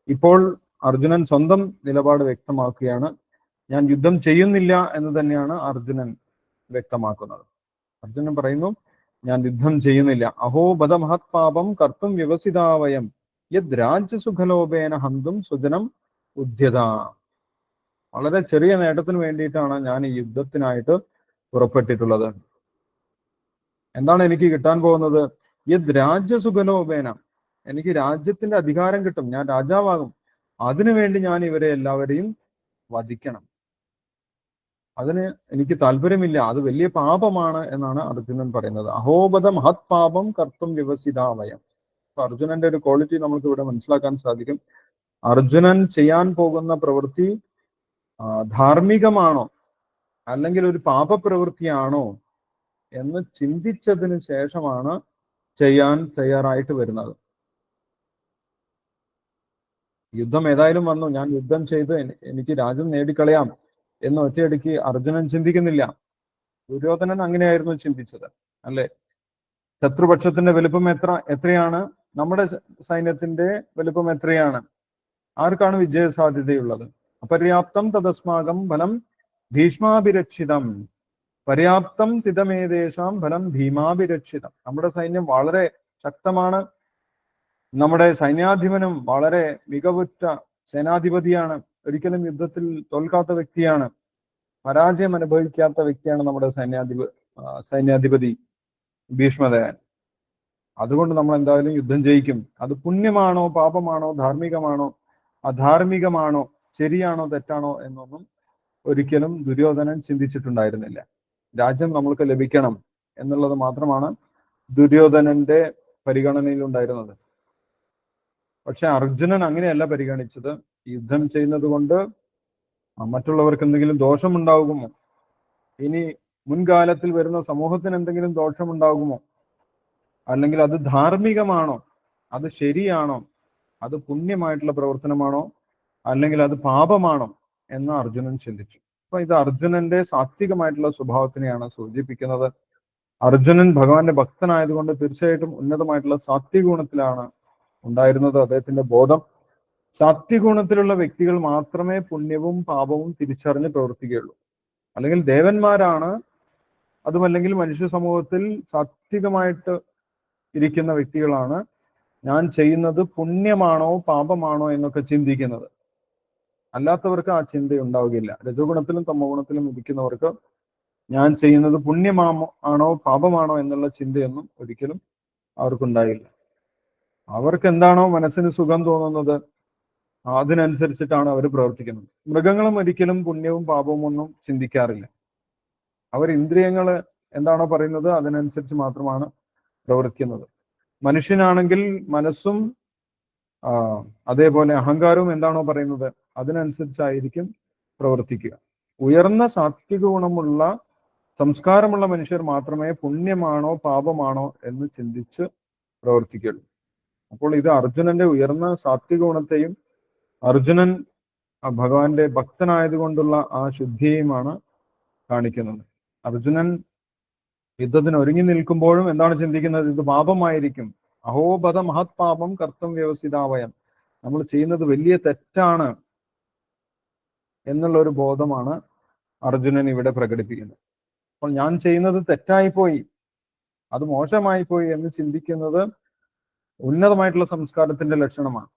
Speaker 1: ഇപ്പോൾ അർജുനൻ സ്വന്തം നിലപാട് വ്യക്തമാക്കുകയാണ്. ഞാൻ യുദ്ധം ചെയ്യുന്നില്ല എന്ന് തന്നെയാണ് അർജുനൻ വ്യക്തമാക്കുന്നത്. അർജുനൻ പറയുന്നു, ഞാൻ യുദ്ധം ചെയ്യുന്നില്ല. അഹോ ബദ മഹത് പാപം കർത്തും വ്യവസിതാവയം യദ് രാജ്യസുഖലോഭേന ഹന്തും സുജനം ഉദ്യത. വളരെ ചെറിയ നേട്ടത്തിന് വേണ്ടിയിട്ടാണ് ഞാൻ ഈ യുദ്ധത്തിനായിട്ട് പുറപ്പെട്ടിട്ടുള്ളത്. എന്താണ് എനിക്ക് കിട്ടാൻ പോകുന്നത്? യദ് രാജ്യസുഖലോഭേന, എനിക്ക് രാജ്യത്തിന്റെ അധികാരം കിട്ടും, ഞാൻ രാജാവാകും. അതിനുവേണ്ടി ഞാൻ ഇവരെ എല്ലാവരെയും വധിക്കണം. അതിന് എനിക്ക് താല്പര്യമില്ല, അത് വലിയ പാപമാണ് എന്നാണ് അർജുനൻ പറയുന്നത്. അഹോബദ മഹത് പാപം കർത്തും വിവസിതാവയം. അർജുനന്റെ ഒരു ക്വാളിറ്റി നമുക്ക് ഇവിടെ മനസ്സിലാക്കാൻ സാധിക്കും. അർജുനൻ ചെയ്യാൻ പോകുന്ന പ്രവൃത്തി ധാർമ്മികമാണോ അല്ലെങ്കിൽ ഒരു പാപപ്രവൃത്തിയാണോ എന്ന് ചിന്തിച്ചതിന് ശേഷമാണ് ചെയ്യാൻ തയ്യാറായിട്ട് വരുന്നത്. യുദ്ധം ഏതായാലും വന്നു, ഞാൻ യുദ്ധം ചെയ്ത് എനിക്ക് രാജ്യം നേടിക്കളയാം എന്ന് ഒറ്റയടിക്ക് അർജുനൻ ചിന്തിക്കുന്നില്ല. ദുര്യോധനൻ അങ്ങനെയായിരുന്നു ചിന്തിച്ചത്, അല്ലെ? ശത്രുപക്ഷത്തിന്റെ വലുപ്പം എത്രയാണ്? നമ്മുടെ സൈന്യത്തിന്റെ വലുപ്പം എത്രയാണ്? ആർക്കാണ് വിജയ സാധ്യതയുള്ളത്? അപര്യാപ്തം തദസ്മാകം ഫലം ഭീഷ്മാഭിരക്ഷിതം പര്യാപ്തം തിതമേദേശാം ഫലം ഭീമാഭിരക്ഷിതം. നമ്മുടെ സൈന്യം വളരെ ശക്തമാണ്. നമ്മുടെ സൈന്യാധിപനും വളരെ മികവുറ്റ സേനാധിപതിയാണ്. ഒരിക്കലും യുദ്ധത്തിൽ തോൽക്കാത്ത വ്യക്തിയാണ്, പരാജയം അനുഭവിക്കാത്ത വ്യക്തിയാണ് നമ്മുടെ സൈന്യാധിപതി ഭീഷ്മദേവൻ. അതുകൊണ്ട് നമ്മൾ എന്തായാലും യുദ്ധം ജയിക്കും. അത് പുണ്യമാണോ പാപമാണോ, ധാർമ്മികമാണോ അധാർമികമാണോ, ശരിയാണോ തെറ്റാണോ എന്നൊന്നും ഒരിക്കലും ദുര്യോധനൻ ചിന്തിച്ചിട്ടുണ്ടായിരുന്നില്ല. രാജ്യം നമ്മൾക്ക് ലഭിക്കണം എന്നുള്ളത് മാത്രമാണ് ദുര്യോധനന്റെ പരിഗണനയിൽ ഉണ്ടായിരുന്നത്. പക്ഷെ അർജുനൻ അങ്ങനെയല്ല പരിഗണിച്ചത്. യുദ്ധം ചെയ്യുന്നത് കൊണ്ട് മറ്റുള്ളവർക്ക് എന്തെങ്കിലും ദോഷമുണ്ടാകുമോ, ഇനി മുൻകാലത്തിൽ വരുന്ന സമൂഹത്തിന് എന്തെങ്കിലും ദോഷമുണ്ടാകുമോ, അല്ലെങ്കിൽ അത് ധാർമ്മികമാണോ, അത് ശരിയാണോ, അത് പുണ്യമായിട്ടുള്ള പ്രവർത്തനമാണോ, അല്ലെങ്കിൽ അത് പാപമാണോ എന്ന് അർജുനൻ ചിന്തിച്ചു. അപ്പൊ ഇത് അർജുനന്റെ സാത്വികമായിട്ടുള്ള സ്വഭാവത്തിനെയാണ് സൂചിപ്പിക്കുന്നത്. അർജുനൻ ഭഗവാന്റെ ഭക്തനായതുകൊണ്ട് തീർച്ചയായിട്ടും ഉന്നതമായിട്ടുള്ള സാത്വിക ഗുണത്തിലാണ് ഉണ്ടായിരുന്നത് അദ്ദേഹത്തിന്റെ ബോധം. സാത്വിക ഗുണത്തിലുള്ള വ്യക്തികൾ മാത്രമേ പുണ്യവും പാപവും തിരിച്ചറിഞ്ഞ് പ്രവർത്തിക്കുകയുള്ളൂ. അല്ലെങ്കിൽ ദേവന്മാരാണ്, അതുമല്ലെങ്കിൽ മനുഷ്യ സമൂഹത്തിൽ സാത്വികമായിട്ട് ഇരിക്കുന്ന വ്യക്തികളാണ് ഞാൻ ചെയ്യുന്നത് പുണ്യമാണോ പാപമാണോ എന്നൊക്കെ ചിന്തിക്കുന്നത്. അല്ലാത്തവർക്ക് ആ ചിന്ത ഉണ്ടാവുകയില്ല. രജോഗുണത്തിലും തമോഗുണത്തിലും ഇരിക്കുന്നവർക്ക് ഞാൻ ചെയ്യുന്നത് പുണ്യമാണോ പാപമാണോ എന്നുള്ള ചിന്തയൊന്നും ഒരിക്കലും അവർക്കുണ്ടായില്ല. അവർക്ക് എന്താണോ മനസ്സിന് സുഖം തോന്നുന്നത് അതിനനുസരിച്ചിട്ടാണ് അവർ പ്രവർത്തിക്കുന്നത്. മൃഗങ്ങളും ഒരിക്കലും പുണ്യവും പാപവും ഒന്നും ചിന്തിക്കാറില്ല. അവർ ഇന്ദ്രിയങ്ങൾ എന്താണോ പറയുന്നത് അതിനനുസരിച്ച് മാത്രമാണ് പ്രവർത്തിക്കുന്നത്. മനുഷ്യനാണെങ്കിൽ മനസ്സും അതേപോലെ അഹങ്കാരവും എന്താണോ പറയുന്നത് അതിനനുസരിച്ചായിരിക്കും പ്രവർത്തിക്കുക. ഉയർന്ന സാത്വിക ഗുണമുള്ള സംസ്കാരമുള്ള മനുഷ്യർ മാത്രമേ പുണ്യമാണോ പാപമാണോ എന്ന് ചിന്തിച്ച് പ്രവർത്തിക്കുള്ളൂ. അപ്പോൾ ഇത് അർജുനന്റെ ഉയർന്ന സാത്വിക ഗുണത്തെയും അർജുനൻ ഭഗവാന്റെ ഭക്തനായതുകൊണ്ടുള്ള ആ ശുദ്ധിയെയുമാണ് കാണിക്കുന്നത്. അർജുനൻ യുദ്ധത്തിന് ഒരുങ്ങി നിൽക്കുമ്പോഴും എന്താണ് ചിന്തിക്കുന്നത്? ഇത് പാപമായിരിക്കും. അഹോബദ മഹത് പാപം കർത്തും വ്യവസിതാവയം. നമ്മൾ ചെയ്യുന്നത് വലിയ തെറ്റാണ് എന്നുള്ള ഒരു ബോധമാണ് അർജുനൻ ഇവിടെ പ്രകടിപ്പിക്കുന്നത്. അപ്പോൾ ഞാൻ ചെയ്യുന്നത് തെറ്റായിപ്പോയി, അത് മോശമായി പോയി എന്ന് ചിന്തിക്കുന്നത് ഉന്നതമായിട്ടുള്ള സംസ്കാരത്തിന്റെ ലക്ഷണമാണ്.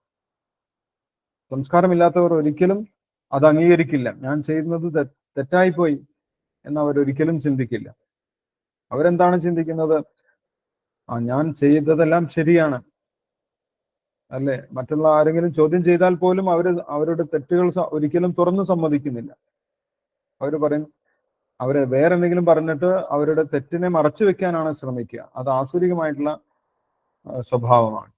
Speaker 1: സംസ്കാരമില്ലാത്തവർ ഒരിക്കലും അത് അംഗീകരിക്കില്ല. ഞാൻ ചെയ്യുന്നത് തെറ്റായിപ്പോയി എന്ന് അവരൊരിക്കലും ചിന്തിക്കില്ല. അവരെന്താണ് ചിന്തിക്കുന്നത്? ഞാൻ ചെയ്തതെല്ലാം ശരിയാണ്, അല്ലെ? മറ്റുള്ള ആരെങ്കിലും ചോദ്യം ചെയ്താൽ പോലും അവരുടെ തെറ്റുകൾ ഒരിക്കലും തുറന്നു സമ്മതിക്കുന്നില്ല. അവർ പറയും, അവരെ വേറെ എന്തെങ്കിലും പറഞ്ഞിട്ട് അവരുടെ തെറ്റിനെ മറച്ചു വെക്കാനാണ് ശ്രമിക്കുക. അത് ആസുരികമായിട്ടുള്ള സ്വഭാവമാണ്.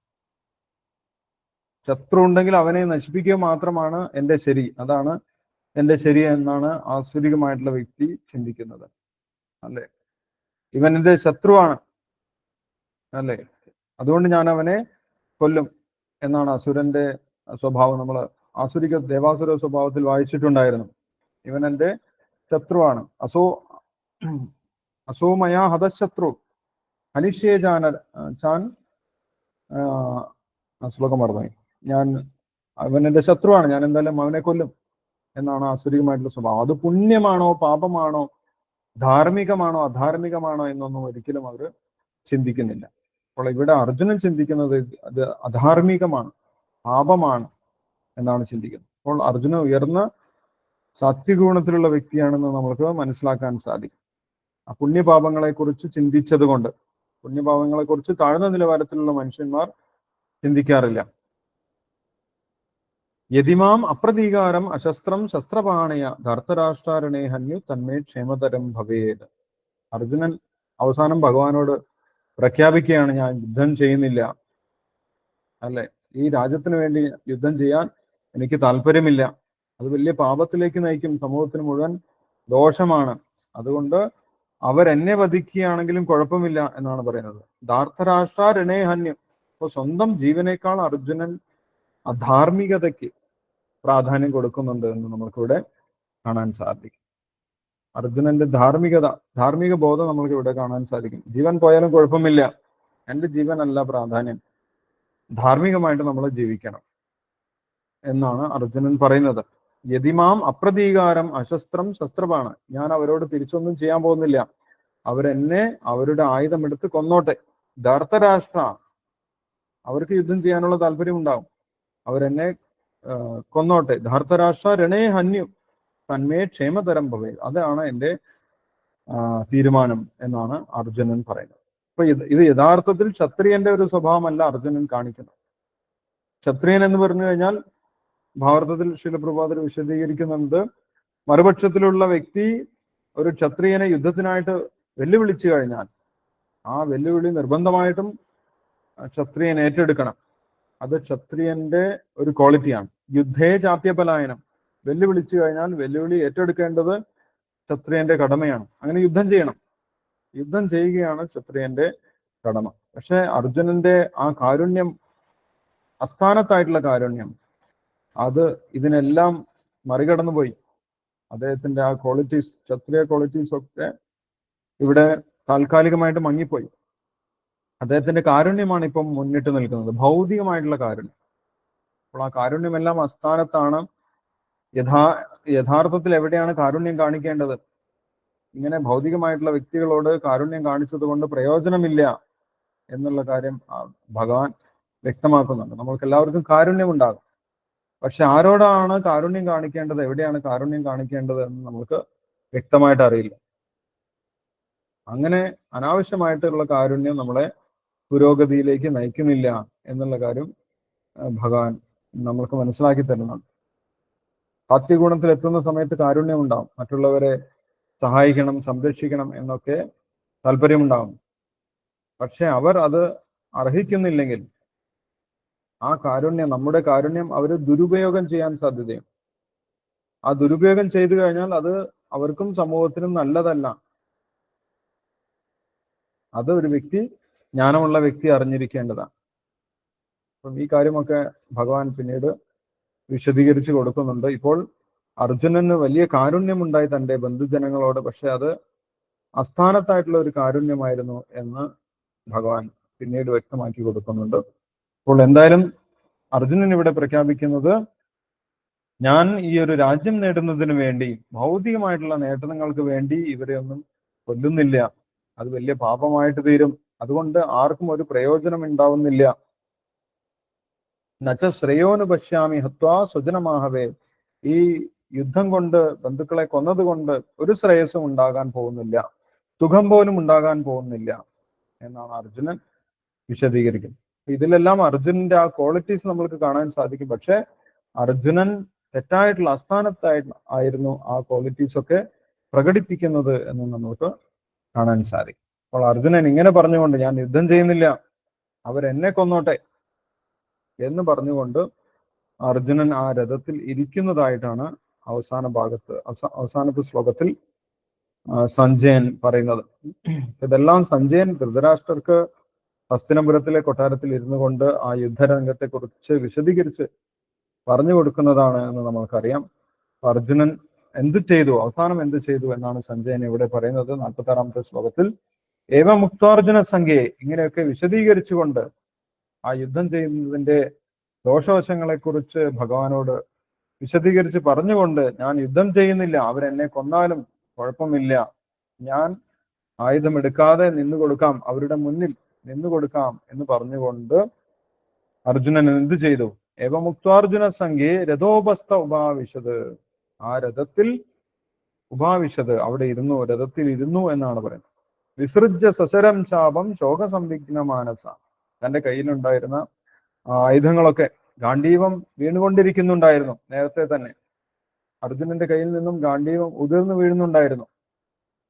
Speaker 1: ശത്രു ഉണ്ടെങ്കിൽ അവനെ നശിപ്പിക്കുക മാത്രമാണ് എൻ്റെ ശരി, അതാണ് എൻ്റെ ശരി എന്നാണ് ആസുരികമായിട്ടുള്ള വ്യക്തി ചിന്തിക്കുന്നത്, അല്ലെ? ഇവൻ എൻ്റെ ശത്രുവാണ്, അല്ലെ? അതുകൊണ്ട് ഞാൻ അവനെ കൊല്ലും എന്നാണ് അസുരന്റെ സ്വഭാവം. നമ്മൾ ആസുരിക ദേവാസുര സ്വഭാവത്തിൽ വായിച്ചിട്ടുണ്ടായിരുന്നു. ഇവൻ എൻ്റെ ശത്രുവാണ്. അസോമയ ഹതശത്രു ഹനിഷ്യേ ചാൻ ശ്ലോകം മറന്നുപോയി. അവൻ എൻ്റെ ശത്രുവാണ്, ഞാൻ എന്തായാലും അവനെ കൊല്ലും എന്നാണ് ആസുരികമായിട്ടുള്ള സ്വഭാവം. അത് പുണ്യമാണോ പാപമാണോ, ധാർമ്മികമാണോ അധാർമികമാണോ എന്നൊന്നും ഒരിക്കലും അവർ ചിന്തിക്കുന്നില്ല. അപ്പോൾ ഇവിടെ അർജുനൻ ചിന്തിക്കുന്നത് അത് അധാർമികമാണ്, പാപമാണ് എന്നാണ് ചിന്തിക്കുന്നത്. അപ്പോൾ അർജുനൻ ഉയർന്ന സാത്വികഗുണത്തിലുള്ള വ്യക്തിയാണെന്ന് നമുക്ക് മനസ്സിലാക്കാൻ സാധിക്കും. ആ പുണ്യപാപങ്ങളെ കുറിച്ച് ചിന്തിച്ചത് കൊണ്ട്, പുണ്യപാപങ്ങളെ കുറിച്ച് താഴ്ന്ന നിലവാരത്തിലുള്ള മനുഷ്യന്മാർ ചിന്തിക്കാറില്ല. യതിമാം അപ്രതീകാരം അശസ്ത്രം ശസ്ത്രപാണയ ധർത്തരാഷ്ട്രാരണേ ഹന്യു തന്മേ ക്ഷേമതരം ഭവേത്. അർജുനൻ അവസാനം ഭഗവാനോട് പ്രഖ്യാപിക്കുകയാണ്, ഞാൻ യുദ്ധം ചെയ്യുന്നില്ല, അല്ലെ? ഈ രാജ്യത്തിന് വേണ്ടി യുദ്ധം ചെയ്യാൻ എനിക്ക് താല്പര്യമില്ല. അത് വലിയ പാപത്തിലേക്ക് നയിക്കും, സമൂഹത്തിന് മുഴുവൻ ദോഷമാണ്. അതുകൊണ്ട് അവരെന്നെ വധിക്കുകയാണെങ്കിലും കുഴപ്പമില്ല എന്നാണ് പറയുന്നത്. ധാർത്തരാഷ്ട്രാരണേ ഹന്യു. അപ്പോൾ സ്വന്തം ജീവനേക്കാൾ അർജുനൻ അധാർമികതയ്ക്ക് പ്രാധാന്യം കൊടുക്കുന്നുണ്ട് എന്ന് നമുക്കിവിടെ കാണാൻ സാധിക്കും. അർജുനന്റെ ധാർമ്മിക ബോധം നമുക്ക് ഇവിടെ കാണാൻ സാധിക്കും. ജീവൻ പോയാലും കുഴപ്പമില്ല, എൻ്റെ ജീവനല്ല പ്രാധാന്യം, ധാർമ്മികമായിട്ട് നമ്മൾ ജീവിക്കണം എന്നാണ് അർജുനൻ പറയുന്നത്. യതിമാം അപ്രതീകാരം അശസ്ത്രം ശസ്ത്രപാണ്. ഞാൻ അവരോട് തിരിച്ചൊന്നും ചെയ്യാൻ പോകുന്നില്ല, അവരെന്നെ അവരുടെ ആയുധമെടുത്ത് കൊന്നോട്ടെ. ധർത്തരാഷ്ട്ര, അവർക്ക് യുദ്ധം ചെയ്യാനുള്ള താല്പര്യം ഉണ്ടാവും, അവരെന്നെ കൊന്നോട്ടെ. ധർത്തരാഷ്ട്ര രണേ ഹന്യു തന്മേ ക്ഷേമതരം ഭവേ. അതാണ് എൻ്റെ തീരുമാനം എന്നാണ് അർജുനൻ പറയുന്നത്. അപ്പൊ ഇത് യഥാർത്ഥത്തിൽ ക്ഷത്രിയന്റെ ഒരു സ്വഭാവമല്ല അർജുനൻ കാണിക്കുന്നത്. ക്ഷത്രിയൻ എന്ന് പറഞ്ഞു കഴിഞ്ഞാൽ ഭാരതത്തിൽ ശീലപ്രഭാതർ വിശദീകരിക്കുന്നുണ്ട്, മറുപക്ഷത്തിലുള്ള വ്യക്തി ഒരു ക്ഷത്രിയനെ യുദ്ധത്തിനായിട്ട് വെല്ലുവിളിച്ചു കഴിഞ്ഞാൽ ആ വെല്ലുവിളി നിർബന്ധമായിട്ടും ക്ഷത്രിയൻ ഏറ്റെടുക്കണം. അത് ക്ഷത്രിയന്റെ ഒരു ക്വാളിറ്റിയാണ്. യുദ്ധേ ചാപ്യപലായനം. വെല്ലുവിളിച്ചു കഴിഞ്ഞാൽ വെല്ലുവിളി ഏറ്റെടുക്കേണ്ടത് ക്ഷത്രിയന്റെ കടമയാണ്. അങ്ങനെ യുദ്ധം ചെയ്യണം. യുദ്ധം ചെയ്യുകയാണ് ക്ഷത്രിയന്റെ കടമ. പക്ഷെ അർജുനന്റെ ആ കാരുണ്യം, അസ്ഥാനത്തായിട്ടുള്ള കാരുണ്യം, അത് ഇതിനെല്ലാം മറികടന്നു പോയി. അദ്ദേഹത്തിന്റെ ആ ക്വാളിറ്റീസ്, ക്ഷത്രിയ ക്വാളിറ്റീസ് ഒക്കെ ഇവിടെ താൽക്കാലികമായിട്ട് മങ്ങിപ്പോയി. അദ്ദേഹത്തിന്റെ കാരുണ്യമാണ് ഇപ്പം മുന്നിട്ട് നിൽക്കുന്നത്, ഭൗതികമായിട്ടുള്ള കാരുണ്യം. അപ്പോൾ ആ കാരുണ്യമെല്ലാം അസ്ഥാനത്താണ്. യഥാർത്ഥത്തിൽ എവിടെയാണ് കാരുണ്യം കാണിക്കേണ്ടത്? ഇങ്ങനെ ഭൗതികമായിട്ടുള്ള വ്യക്തികളോട് കാരുണ്യം കാണിച്ചത് കൊണ്ട് പ്രയോജനമില്ല എന്നുള്ള കാര്യം ഭഗവാൻ വ്യക്തമാക്കുന്നുണ്ട്. നമ്മൾക്ക് എല്ലാവർക്കും കാരുണ്യം ഉണ്ടാകും, പക്ഷെ ആരോടാണ് കാരുണ്യം കാണിക്കേണ്ടത്, എവിടെയാണ് കാരുണ്യം കാണിക്കേണ്ടത് എന്ന് നമുക്ക് വ്യക്തമായിട്ട് അറിയില്ല. അങ്ങനെ അനാവശ്യമായിട്ടുള്ള കാരുണ്യം നമ്മളെ പുരോഗതിയിലേക്ക് നയിക്കുന്നില്ല എന്നുള്ള കാര്യം ഭഗവാൻ നമ്മൾക്ക് മനസ്സിലാക്കി തരുന്നുണ്ട്. സാത്വികഗുണത്തിൽ എത്തുന്ന സമയത്ത് കാരുണ്യം ഉണ്ടാവും, മറ്റുള്ളവരെ സഹായിക്കണം, സംരക്ഷിക്കണം എന്നൊക്കെ താല്പര്യമുണ്ടാകും. പക്ഷെ അവർ അത് അർഹിക്കുന്നില്ലെങ്കിൽ ആ കാരുണ്യം, നമ്മുടെ കാരുണ്യം അവർ ദുരുപയോഗം ചെയ്യാൻ സാധ്യതയുണ്ട്. ആ ദുരുപയോഗം ചെയ്തു കഴിഞ്ഞാൽ അത് അവർക്കും സമൂഹത്തിനും നല്ലതല്ല. അത് ഒരു വ്യക്തി, ജ്ഞാനമുള്ള വ്യക്തി അറിഞ്ഞിരിക്കേണ്ടതാണ്. അപ്പം ഈ കാര്യമൊക്കെ ഭഗവാൻ പിന്നീട് വിശദീകരിച്ച് കൊടുക്കുന്നുണ്ട്. ഇപ്പോൾ അർജുനന് വലിയ കാരുണ്യമുണ്ടായി തൻ്റെ ബന്ധുജനങ്ങളോട്, പക്ഷെ അത് അസ്ഥാനത്തായിട്ടുള്ള ഒരു കാരുണ്യമായിരുന്നു എന്ന് ഭഗവാൻ പിന്നീട് വ്യക്തമാക്കി കൊടുക്കുന്നുണ്ട്. അപ്പോൾ എന്തായാലും അർജുനൻ ഇവിടെ പ്രഖ്യാപിക്കുന്നത്, ഞാൻ ഈ ഒരു രാജ്യം നേടുന്നതിന് വേണ്ടി, ഭൗതികമായിട്ടുള്ള നേട്ടങ്ങൾക്ക് വേണ്ടി ഇവരെ ഒന്നും കൊല്ലുന്നില്ല. അത് വലിയ പാപമായിട്ട് തീരും. അതുകൊണ്ട് ആർക്കും ഒരു പ്രയോജനം ഉണ്ടാവുന്നില്ല. നച്ച ശ്രേയോന് പശ്യാമി ഹത്വാ സ്വജനമാഹവേ. ഈ യുദ്ധം കൊണ്ട്, ബന്ധുക്കളെ കൊന്നതുകൊണ്ട് ഒരു ശ്രേയസ്സും ഉണ്ടാകാൻ പോകുന്നില്ല, സുഖം പോലും ഉണ്ടാകാൻ പോകുന്നില്ല എന്നാണ് അർജുനൻ വിശദീകരിക്കുന്നത്. ഇതിലെല്ലാം അർജുനന്റെ ആ ക്വാളിറ്റീസ് നമ്മൾക്ക് കാണാൻ സാധിക്കും. പക്ഷെ അർജുനൻ തെറ്റായിട്ടുള്ള ആയിരുന്നു ആ ക്വാളിറ്റീസ് ഒക്കെ പ്രകടിപ്പിക്കുന്നത് എന്ന് നമുക്ക് കാണാൻ സാധിക്കും. അപ്പോൾ അർജുനൻ ഇങ്ങനെ പറഞ്ഞുകൊണ്ട്, ഞാൻ യുദ്ധം ചെയ്യുന്നില്ല, അവരെന്നെ കൊന്നോട്ടെ എന്ന് പറഞ്ഞുകൊണ്ട് അർജുനൻ ആ രഥത്തിൽ ഇരിക്കുന്നതായിട്ടാണ് അവസാനത്തെ ശ്ലോകത്തിൽ സഞ്ജയൻ പറയുന്നത്. ഇതെല്ലാം സഞ്ജയൻ ധൃതരാഷ്ട്രർക്ക് ഹസ്തിനപുരത്തിലെ കൊട്ടാരത്തിൽ ഇരുന്നു കൊണ്ട് ആ യുദ്ധരംഗത്തെ കുറിച്ച് വിശദീകരിച്ച് പറഞ്ഞു കൊടുക്കുന്നതാണ് എന്ന് നമുക്കറിയാം. അർജുനൻ എന്ത് ചെയ്തു, അവസാനം എന്ത് ചെയ്തു എന്നാണ് സഞ്ജയൻ ഇവിടെ പറയുന്നത് 46-ാമത്തെ ശ്ലോകത്തിൽ. ഏവ മുക്താർജുന സംഖ്യയെ, ഇങ്ങനെയൊക്കെ വിശദീകരിച്ചുകൊണ്ട് ആ യുദ്ധം ചെയ്യുന്നതിന്റെ ദോഷവശങ്ങളെ കുറിച്ച് ഭഗവാനോട് വിശദീകരിച്ച് പറഞ്ഞുകൊണ്ട്, ഞാൻ യുദ്ധം ചെയ്യുന്നില്ല, അവരെന്നെ കൊന്നാലും കുഴപ്പമില്ല, ഞാൻ ആയുധമെടുക്കാതെ നിന്നുകൊടുക്കാം, അവരുടെ മുന്നിൽ നിന്നുകൊടുക്കാം എന്ന് പറഞ്ഞുകൊണ്ട് അർജുനൻ എന്ത് ചെയ്തു? ഏവമുക്താർജുന സംഖ്യേ രഥോപസ്ഥ ഉപാവിശത്. ആ രഥത്തിൽ ഉപാവിശത്, അവിടെ ഇരുന്നു, രഥത്തിൽ ഇരുന്നു എന്നാണ് പറയുന്നത്. വിസൃജ്യ സശരം ചാപം ശോകസംവിഘ്ന മാനസ. തന്റെ കയ്യിലുണ്ടായിരുന്ന ആയുധങ്ങളൊക്കെ, ഗാണ്ഡീവം വീണുകൊണ്ടിരിക്കുന്നുണ്ടായിരുന്നു. നേരത്തെ തന്നെ അർജുനന്റെ കയ്യിൽ നിന്നും ഗാണ്ഡീവം ഉതിർന്നു വീഴുന്നുണ്ടായിരുന്നു.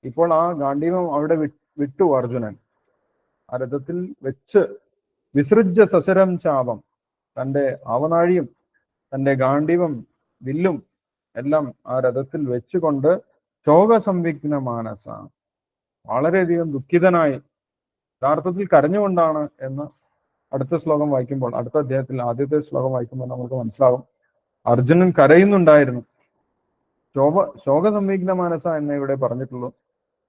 Speaker 1: ഇപ്പോൾ ആ ഗാണ്ഡീവം അവിടെ വിട്ടു അർജുനൻ. ആ രഥത്തിൽ വെച്ച് വിസൃജ്യ സശരം ചാപം, തന്റെ ആവനാഴിയും തന്റെ ഗാണ്ഡീവം വില്ലും എല്ലാം ആ രഥത്തിൽ വെച്ചുകൊണ്ട് ശോകസംവിഘ്ന മാനസ, വളരെയധികം ദുഃഖിതനായി, യഥാർത്ഥത്തിൽ കരഞ്ഞുകൊണ്ടാണ് എന്ന് അടുത്ത ശ്ലോകം വായിക്കുമ്പോൾ, അടുത്ത അധ്യായത്തിൽ ആദ്യത്തെ ശ്ലോകം വായിക്കുമ്പോൾ നമുക്ക് മനസ്സിലാകും. അർജുനൻ കരയുന്നുണ്ടായിരുന്നു. ശോകസംവിഘ്ന മനസ എന്ന് ഇവിടെ പറഞ്ഞിട്ടുള്ളൂ.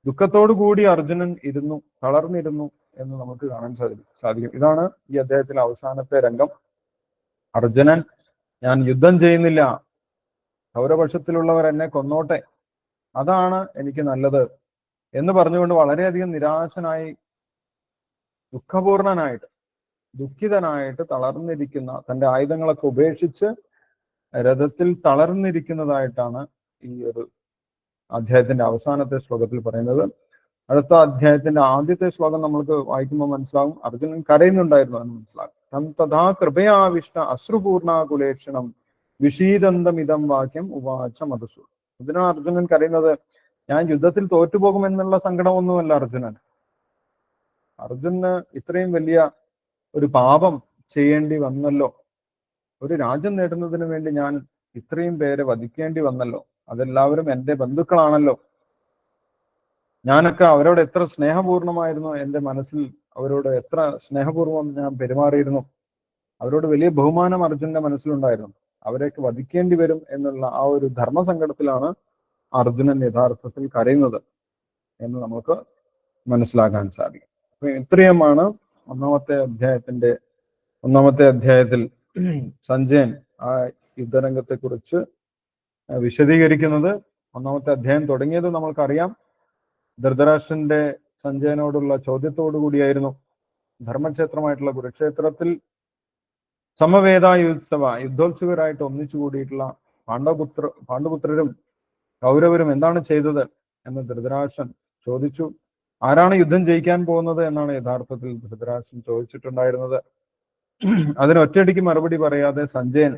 Speaker 1: ദുഃഖത്തോടു കൂടി അർജുനൻ ഇരുന്നു, തളർന്നിരുന്നു എന്ന് നമുക്ക് കാണാൻ സാധിക്കും. ഇതാണ് ഈ അധ്യായത്തിലെ അവസാനത്തെ രംഗം. അർജുനൻ, ഞാൻ യുദ്ധം ചെയ്യുന്നില്ല, കൗരപക്ഷത്തിലുള്ളവർ എന്നെ കൊന്നോട്ടെ, അതാണ് എനിക്ക് നല്ലത് എന്ന് പറഞ്ഞുകൊണ്ട് വളരെയധികം നിരാശനായി, ദുഃഖപൂർണനായിട്ട്, ദുഃഖിതനായിട്ട് തളർന്നിരിക്കുന്ന, തന്റെ ആയുധങ്ങളൊക്കെ ഉപേക്ഷിച്ച് രഥത്തിൽ തളർന്നിരിക്കുന്നതായിട്ടാണ് ഈ ഒരു അധ്യായത്തിന്റെ അവസാനത്തെ ശ്ലോകത്തിൽ പറയുന്നത്. അടുത്ത അധ്യായത്തിന്റെ ആദ്യത്തെ ശ്ലോകം നമ്മൾക്ക് വായിക്കുമ്പോൾ മനസ്സിലാകും അർജുനൻ കരയുന്നുണ്ടായിരുന്നു എന്ന് മനസ്സിലാകും. തഥാ കൃപയാവിഷ്ട അശ്രുപൂർണാകുലേക്ഷണം വിഷീദന്തമിതം വാക്യം ഉവാച മധുസൂ. ഇതിനാണ് അർജുനൻ കരയുന്നത്. ഞാൻ യുദ്ധത്തിൽ തോറ്റുപോകുമെന്നുള്ള സങ്കടമൊന്നുമല്ല അർജുനന് ഇത്രയും വലിയ ഒരു പാപം ചെയ്യേണ്ടി വന്നല്ലോ, ഒരു രാജ്യം നേടുന്നതിന് വേണ്ടി ഞാൻ ഇത്രയും പേരെ വധിക്കേണ്ടി വന്നല്ലോ, അതെല്ലാവരും എൻ്റെ ബന്ധുക്കളാണല്ലോ, ഞാനൊക്കെ അവരോട് എത്ര സ്നേഹപൂർണമായിരുന്നു, എൻ്റെ മനസ്സിൽ അവരോട് എത്ര സ്നേഹപൂർവ്വം ഞാൻ പെരുമാറിയിരുന്നു, അവരോട് വലിയ ബഹുമാനം അർജുനന്റെ മനസ്സിലുണ്ടായിരുന്നു, അവരെയൊക്കെ വധിക്കേണ്ടി വരും എന്നുള്ള ആ ഒരു ധർമ്മസങ്കടത്തിലാണ് അർജുനൻ യഥാർത്ഥത്തിൽ കരയുന്നത് എന്ന് നമുക്ക് മനസ്സിലാക്കാൻ സാധിക്കും. അപ്പൊ ഇത്രയുമാണ് ഒന്നാമത്തെ അധ്യായത്തിൽ സഞ്ജയൻ ആ യുദ്ധരംഗത്തെ കുറിച്ച് വിശദീകരിക്കുന്നത്. ഒന്നാമത്തെ അധ്യായം തുടങ്ങിയത് നമ്മൾക്കറിയാം, ധൃതരാഷ്ട്രന്റെ സഞ്ജയനോടുള്ള ചോദ്യത്തോടു കൂടിയായിരുന്നു. ധർമ്മക്ഷേത്രമായിട്ടുള്ള കുരുക്ഷേത്രത്തിൽ സമവേദായുത്സവ, യുദ്ധോത്സുകരായിട്ട് ഒന്നിച്ചു കൂടിയിട്ടുള്ള പാണ്ഡുപുത്രരും കൗരവരും എന്താണ് ചെയ്തത് എന്ന് ധൃതരാഷ്ട്രൻ ചോദിച്ചു. ആരാണ് യുദ്ധം ജയിക്കാൻ പോകുന്നത് എന്നാണ് യഥാർത്ഥത്തിൽ ധൃതരാഷ്ട്രൻ ചോദിച്ചിട്ടുണ്ടായിരുന്നത്. അതിന് ഒറ്റയടിക്ക് മറുപടി പറയാതെ സഞ്ജയൻ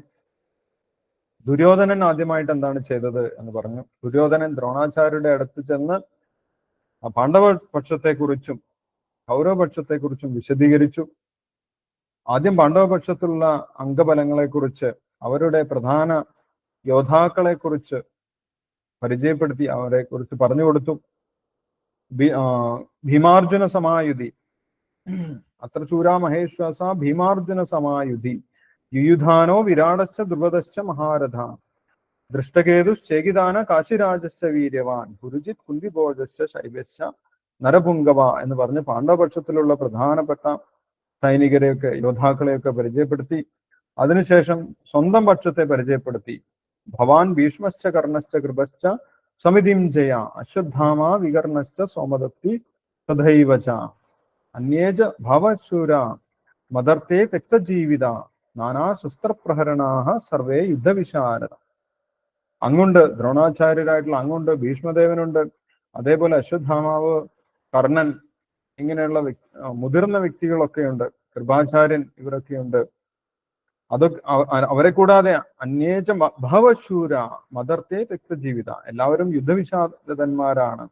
Speaker 1: ദുര്യോധനൻ ആദ്യമായിട്ട് എന്താണ് ചെയ്തത് എന്ന് പറഞ്ഞു. ദുര്യോധനൻ ദ്രോണാചാര്യരുടെ അടുത്ത് ചെന്ന് ആ പാണ്ഡവ പക്ഷത്തെക്കുറിച്ചും കൗരവപക്ഷത്തെക്കുറിച്ചും വിശദീകരിച്ചു. ആദ്യം പാണ്ഡവപക്ഷത്തുള്ള അംഗബലങ്ങളെക്കുറിച്ച്, അവരുടെ പ്രധാന യോദ്ധാക്കളെ കുറിച്ച് പരിചയപ്പെടുത്തി, അവരെ കുറിച്ച് പറഞ്ഞു കൊടുത്തു. ഭീമാർജുന സമായുധി, അത്ര ചൂരാ മഹേശ്വാസ ഭീമാർജുന സമായുധി, യുയുധാനോ വിരാടശ്ച ദ്രുപദശ്ച മഹാരഥ, ദൃഷ്ടകേതുശ്ചേകിദാന കാശിരാജശ്ച വീര്യവാൻ, ഗുരുജിത് കുന്തിഭോജശ്ച ശൈവശ്ച നരപുങ്കവ എന്ന് പറഞ്ഞ് പാണ്ഡവപക്ഷത്തിലുള്ള പ്രധാനപ്പെട്ട സൈനികരെയൊക്കെ, യോദ്ധാക്കളെയൊക്കെ പരിചയപ്പെടുത്തി. അതിനുശേഷം സ്വന്തം പക്ഷത്തെ പരിചയപ്പെടുത്തി. ഭവാൻ ഭീഷ്മശ്ച കർണശ്ച കൃപശ്ച സമിതിം ജയ, അശ്വത്ഥാമ വികർണശ്ച സോമദത്തി തഥൈവച, അന്യേജ ഭവശൂര മദർത്തേ തെക്തജീവിത, നാനാ ശസ്ത്രപ്രഹരണാഹ സർവേ യുദ്ധവിശാരദ. അങ്ങുണ്ട് ദ്രോണാചാര്യരായിട്ടുള്ള അങ്ങുണ്ട്, ഭീഷ്മദേവനുണ്ട്, അതേപോലെ അശ്വത്ഥാമാവ്, കർണൻ, ഇങ്ങനെയുള്ള മുതിർന്ന വ്യക്തികളൊക്കെയുണ്ട്, കൃപാചാര്യൻ, ഇവരൊക്കെയുണ്ട്. അതൊക്കെ അവരെ കൂടാതെ അന്യേച ഭവശൂര മദർത്തെ തെക്തജീവിത, എല്ലാവരും യുദ്ധവിശാരദന്മാരാണ്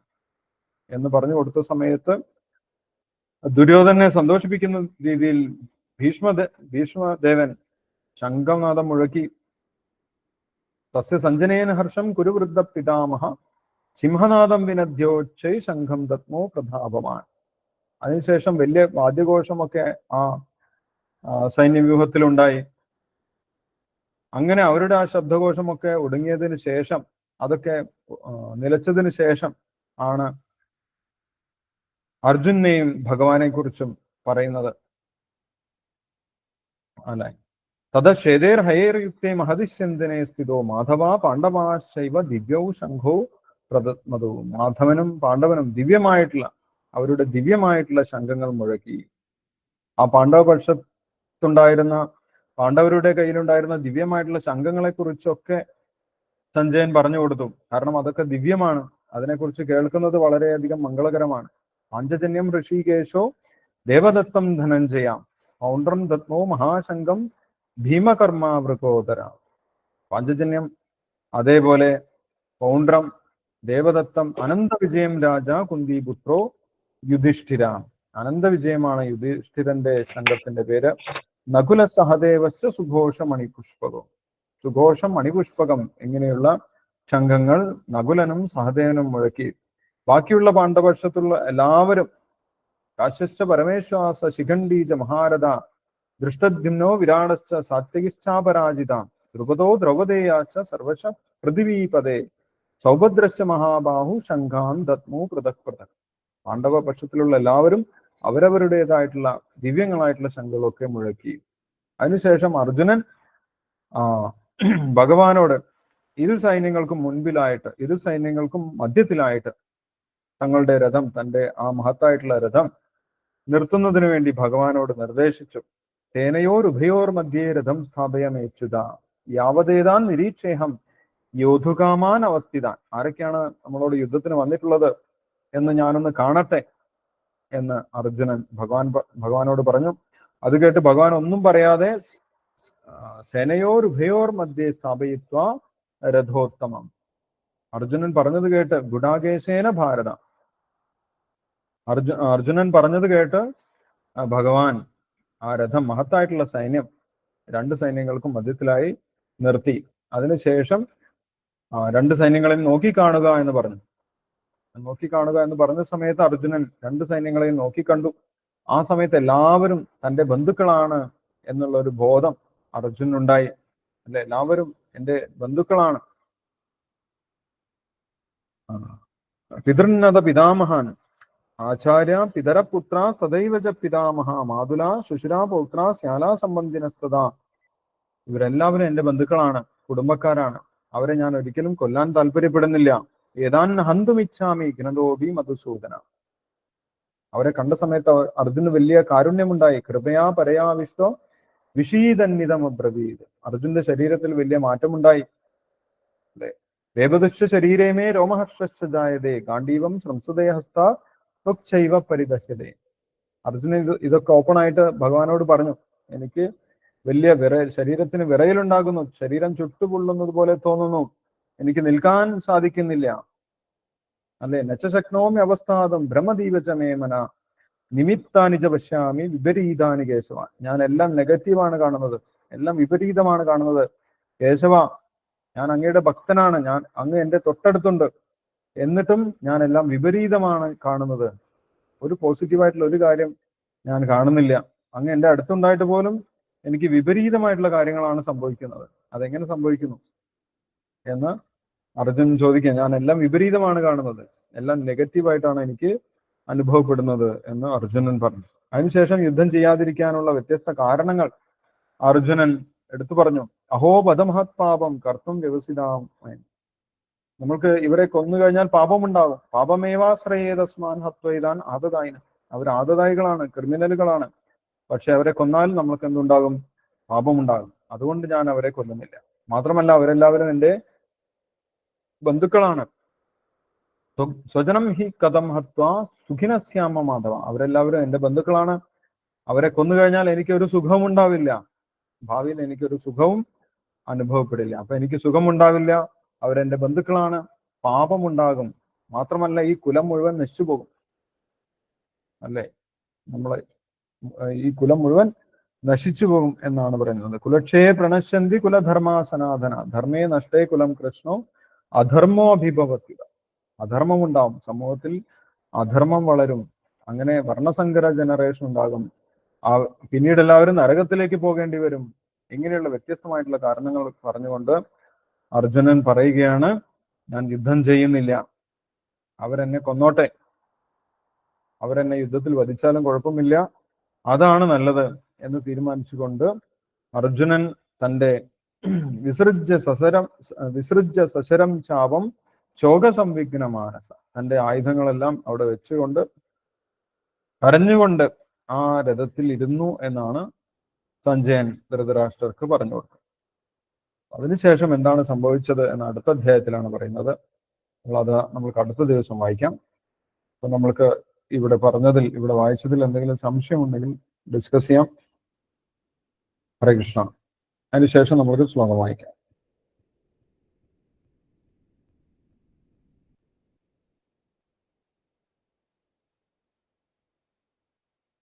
Speaker 1: എന്ന് പറഞ്ഞു കൊടുത്ത സമയത്ത് ദുര്യോധനെ സന്തോഷിപ്പിക്കുന്ന രീതിയിൽ ഭീഷ്മദേവൻ ശംഖനാദം മുഴക്കി. തസ്യ സഞ്ജനേന ഹർഷം കുരുവൃദ്ധ പിതാമഹ സിംഹനാദം വിനദ്യോച്ചൈ ശംഖം ദത്മോ പ്രതാപമാൻ. അതിനുശേഷം വലിയ വാദ്യഘോഷമൊക്കെ ആ സൈന്യവ്യൂഹത്തിലുണ്ടായി. അങ്ങനെ അവരുടെ ആ ശബ്ദഘോഷമൊക്കെ ഒടുങ്ങിയതിന് ശേഷം, അതൊക്കെ നിലച്ചതിന് ശേഷം ആണ് അർജുനെയും ഭഗവാനെ കുറിച്ചും പറയുന്നത്. അല്ലെ, തദശേതേർ ഹയേർ യുക്തേ മഹതിശന്ദനെ സ്ഥിതോ മാധവ പാണ്ഡവാശൈവ ദിവ്യൗ ശംഖോ പ്രദത്മതോ. മാധവനും പാണ്ഡവനും ദിവ്യമായിട്ടുള്ള, അവരുടെ ദിവ്യമായിട്ടുള്ള ശംഖങ്ങൾ മുഴക്കി. ആ പാണ്ഡവപക്ഷത്തുണ്ടായിരുന്ന, പാണ്ഡവരുടെ കയ്യിലുണ്ടായിരുന്ന ദിവ്യമായിട്ടുള്ള ശംഖങ്ങളെ കുറിച്ചൊക്കെ സഞ്ജയൻ പറഞ്ഞു കൊടുത്തു. കാരണം അതൊക്കെ ദിവ്യമാണ്, അതിനെക്കുറിച്ച് കേൾക്കുന്നത് വളരെയധികം മംഗളകരമാണ്. പാഞ്ചജന്യം ഋഷികേശോ ദേവദത്തം ധനഞ്ജയാം പൗണ്ഡ്രം ദത്മോ മഹാശങ്കം ഭീമകർമാവൃകോദര. പാഞ്ചജന്യം, അതേപോലെ പൗണ്ഡ്രം, ദേവദത്തം, അനന്തവിജയം രാജ കുന്തിപുത്രോ യുധിഷ്ഠിര. അനന്തവിജയമാണ് യുധിഷ്ഠിരന്റെ ശംഖത്തിന്റെ പേര്. നകുല സഹദേവശ്ച സുഘോഷ മണിപുഷ്പകം. സുഘോഷം, മണിപുഷ്പകം ഇങ്ങനെയുള്ള ശംഖങ്ങൾ നകുലനും സഹദേവനും മുഴക്കി. ബാക്കിയുള്ള പാണ്ഡപക്ഷത്തുള്ള എല്ലാവരും കാശ്യശ്ച പരമേശ്വാസ ശിഖണ്ഡീജ മഹാരഥ ദൃഷ്ടദ്യുമ്നോ വിരാടശ്ച സാത്വികിശ്ചാപരാജിത ദ്രുപദോ ദ്രൗപദേയാച്ച സർവശ പൃഥിവീപദേ സൗഭദ്രശ്ച മഹാബാഹു ശംഖാൻ ദത്മോ പൃഥക് പൃഥക്. പാണ്ഡവ പക്ഷത്തിലുള്ള എല്ലാവരും അവരവരുടേതായിട്ടുള്ള ദിവ്യങ്ങളായിട്ടുള്ള ശംഖകളൊക്കെ മുഴക്കി. അതിനുശേഷം അർജുനൻ ഭഗവാനോട് ഇരു സൈന്യങ്ങൾക്കും മുൻപിലായിട്ട്, ഇരു സൈന്യങ്ങൾക്കും മധ്യത്തിലായിട്ട് തങ്ങളുടെ രഥം, തന്റെ ആ മഹത്തായിട്ടുള്ള രഥം നിർത്തുന്നതിന് വേണ്ടി ഭഗവാനോട് നിർദ്ദേശിച്ചു. സേനയോരുഭയോർ മധ്യേ രഥം സ്ഥാപയമേച്ചുത യാവതേതാൻ നിരീക്ഷേഹം യോധുകാമാൻ അവസ്ഥിതാൻ. ആരൊക്കെയാണ് നമ്മളോട് യുദ്ധത്തിന് വന്നിട്ടുള്ളത് എന്ന് ഞാനൊന്ന് കാണട്ടെ എന്ന് അർജുനൻ ഭഗവാനോട് പറഞ്ഞു. അത് കേട്ട് ഭഗവാൻ ഒന്നും പറയാതെ സേനയോരുഭയോർ മധ്യേ സ്ഥാപയിത്വ രഥോത്തമം. അർജുനൻ പറഞ്ഞത് കേട്ട് ഗുഡാകേശേന ഭാരത, അർജുനൻ പറഞ്ഞത് കേട്ട് ഭഗവാൻ ആ രഥം, മഹത്തായിട്ടുള്ള സൈന്യം, രണ്ട് സൈന്യങ്ങൾക്കും മധ്യത്തിലായി നിർത്തി. അതിനുശേഷം രണ്ട് സൈന്യങ്ങളെയും നോക്കിക്കാണുക എന്ന് പറഞ്ഞു. നോക്കിക്കാണുക എന്ന് പറഞ്ഞ സമയത്ത് അർജുനൻ രണ്ട് സൈന്യങ്ങളെയും നോക്കിക്കണ്ടു. ആ സമയത്ത് എല്ലാവരും തൻ്റെ ബന്ധുക്കളാണ് എന്നുള്ള ഒരു ബോധം അർജുനുണ്ടായി. അല്ലെ, എല്ലാവരും എൻ്റെ ബന്ധുക്കളാണ്. പിതൃന്നത പിതാമഹാൻ ആചാര്യ പിതരപുത്ര തദൈവച പിതാമഹ മാതുല ശുശുരാ പൗത്ര ശ്യാലാ സംബന്ധിനസ്തത. ഇവരെല്ലാവരും എൻ്റെ ബന്ധുക്കളാണ്, കുടുംബക്കാരാണ്. അവരെ ഞാൻ ഒരിക്കലും കൊല്ലാൻ താല്പര്യപ്പെടുന്നില്ല. ഏതാൻ ഹന്തുമിച്ഛാമി ഘ്നതോപി മധുസൂദന. അവരെ കണ്ട സമയത്ത് അർജുന് വലിയ കാരുണ്യമുണ്ടായി. കൃപയാ പരയാവിഷ്ടോ വിഷീതന്വിതം അബ്രവീത്. അർജുന്റെ ശരീരത്തിൽ വലിയ മാറ്റമുണ്ടായി. അല്ലെ, ദേവദുശ്ച ശരീരമേ രോമഹർഷശ്ച ജായതേ ഗാണ്ഡീവം സംസുദയഹസ്ത ത്വക്ചൈവ പരിദഹ്യതേ. അർജുനൻ ഇതൊക്കെ ഓപ്പൺ ആയിട്ട് ഭഗവാനോട് പറഞ്ഞു. എനിക്ക് വലിയ ശരീരത്തിന് വിറയലുണ്ടാകുന്നു, ശരീരം ചുട്ടുപൊള്ളുന്നത് പോലെ തോന്നുന്നു, എനിക്ക് നിൽക്കാൻ സാധിക്കുന്നില്ല. അല്ലെ, നച്ചശക്നോമി അവസ്ഥാതം ബ്രഹ്മദീപചമേ മന നിമിത്താനിജ പശ്യാമി വിപരീതാനി കേശവ. ഞാൻ എല്ലാം നെഗറ്റീവാണ് കാണുന്നത്, എല്ലാം വിപരീതമാണ് കാണുന്നത്. കേശവ, ഞാൻ അങ്ങയുടെ ഭക്തനാണ്, ഞാൻ അങ്ങ് എൻ്റെ തൊട്ടടുത്തുണ്ട്, എന്നിട്ടും ഞാൻ എല്ലാം വിപരീതമാണ് കാണുന്നത്. ഒരു പോസിറ്റീവായിട്ടുള്ള ഒരു കാര്യം ഞാൻ കാണുന്നില്ല. അങ്ങ് എൻ്റെ അടുത്തുണ്ടായിട്ട് പോലും എനിക്ക് വിപരീതമായിട്ടുള്ള കാര്യങ്ങളാണ് സംഭവിക്കുന്നത്. അതെങ്ങനെ സംഭവിക്കുന്നു എന്ന് അർജുനൻ ചോദിക്കുക. ഞാൻ എല്ലാം വിപരീതമാണ് കാണുന്നത്, എല്ലാം നെഗറ്റീവായിട്ടാണ് എനിക്ക് അനുഭവപ്പെടുന്നത് എന്ന് അർജുനൻ പറഞ്ഞു. അതിനുശേഷം യുദ്ധം ചെയ്യാതിരിക്കാനുള്ള വ്യത്യസ്ത കാരണങ്ങൾ അർജുനൻ എടുത്തു പറഞ്ഞു. അഹോ പദമഹത് പാപം കർത്തും വ്യവസിതാം. നമ്മൾക്ക് ഇവരെ കൊന്നു കഴിഞ്ഞാൽ പാപമുണ്ടാകും. പാപമേവാശ്രയേതസ്മാൻ ഹത്വൈതാൻ ആദതായിന. അവർ ആദതായികളാണ്, ക്രിമിനലുകളാണ്. പക്ഷെ അവരെ കൊന്നാൽ നമ്മൾക്ക് എന്തുണ്ടാകും? പാപമുണ്ടാകും. അതുകൊണ്ട് ഞാൻ അവരെ കൊല്ലുന്നില്ല. മാത്രമല്ല അവരെല്ലാവരും എൻ്റെ ബന്ധുക്കളാണ്. സ്വജനം ഹി കഥം ഹത്വ സുഖിനസ്യാമ മാധവ. അവരെല്ലാവരും എൻ്റെ ബന്ധുക്കളാണ്. അവരെ കൊന്നു കഴിഞ്ഞാൽ എനിക്കൊരു സുഖവും ഉണ്ടാവില്ല. ഭാവിയിൽ എനിക്കൊരു സുഖവും അനുഭവപ്പെടില്ല. അപ്പൊ എനിക്ക് സുഖമുണ്ടാവില്ല. അവരെന്റെ ബന്ധുക്കളാണ്. പാപമുണ്ടാകും. മാത്രമല്ല ഈ കുലം മുഴുവൻ നശിച്ചു പോകും. അല്ലേ? നമ്മളെ ഈ കുലം മുഴുവൻ നശിച്ചു പോകും എന്നാണ് പറയുന്നത്. കുലക്ഷയെ പ്രണശ്യന്തി കുലധർമാ സനാതന ധർമ്മേ നഷ്ടേ കുലം കൃഷ്ണോ അധർമ്മോ അഭിഭവത്തി. അധർമ്മം ഉണ്ടാവും. സമൂഹത്തിൽ അധർമ്മം വളരും. അങ്ങനെ വർണ്ണസങ്കര ജനറേഷൻ ഉണ്ടാകും. പിന്നീട് എല്ലാവരും നരകത്തിലേക്ക് പോകേണ്ടി വരും. ഇങ്ങനെയുള്ള വ്യത്യസ്തമായിട്ടുള്ള കാരണങ്ങൾ പറഞ്ഞുകൊണ്ട് അർജുനൻ പറയുകയാണ്, ഞാൻ യുദ്ധം ചെയ്യുന്നില്ല. അവരെന്നെ കൊന്നോട്ടെ, അവരെന്നെ യുദ്ധത്തിൽ വധിച്ചാലും കുഴപ്പമില്ല, അതാണ് നല്ലത് എന്ന് തീരുമാനിച്ചുകൊണ്ട് അർജുനൻ തൻ്റെ വിസൃജ്യ സശരം ചാപം ശോകസംവിഘ്ന മാനസ, തൻ്റെ ആയുധങ്ങളെല്ലാം അവിടെ വെച്ചുകൊണ്ട് കരഞ്ഞുകൊണ്ട് ആ രഥത്തിൽ ഇരുന്നു എന്നാണ് സഞ്ജയൻ ധൃതരാഷ്ട്രർക്ക് പറഞ്ഞു കൊടുത്തത്. അതിനുശേഷം എന്താണ് സംഭവിച്ചത് എന്ന് അടുത്ത അധ്യായത്തിലാണ് പറയുന്നത്. അത് നമ്മൾക്ക് അടുത്ത ദിവസം വായിക്കാം. അപ്പൊ നമ്മൾക്ക് ഇവിടെ പറഞ്ഞതിൽ, ഇവിടെ വായിച്ചതിൽ എന്തെങ്കിലും സംശയം ഉണ്ടെങ്കിൽ ഡിസ്കസ് ചെയ്യാം. ഹരേ കൃഷ്ണ. അതിനുശേഷം നമ്മൾക്ക് ശ്ലോകം വായിക്കാം.